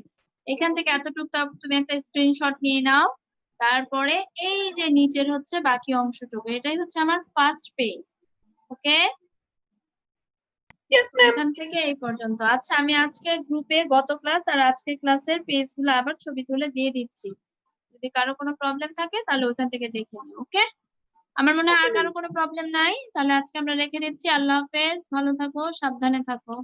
A: এখান থেকে এতটুকু তুমি একটা স্ক্রিনশট নিয়ে নাও, তারপরে এই যে নিচের হচ্ছে বাকি অংশটুকু, এটাই হচ্ছে আমার ফার্স্ট পেজ। ওকে,
E: ইয়েস ম্যাম।
A: এখান থেকে এই পর্যন্ত। আচ্ছা, আমি আজকে গ্রুপে গত ক্লাস আর আজকের ক্লাসের পেজগুলো আবার ছবি তুলে দিয়ে দিচ্ছি, যদি কারো কোনো প্রবলেম থাকে তাহলে ওখান থেকে দেখে নিও। ওকে, আমার মনে হয় আর কারো কোনো প্রবলেম নাই, তাহলে আজকে আমরা রেখে দিচ্ছি। আল্লাহ হাফেজ, ভালো থাকো, সাবধানে থাকো।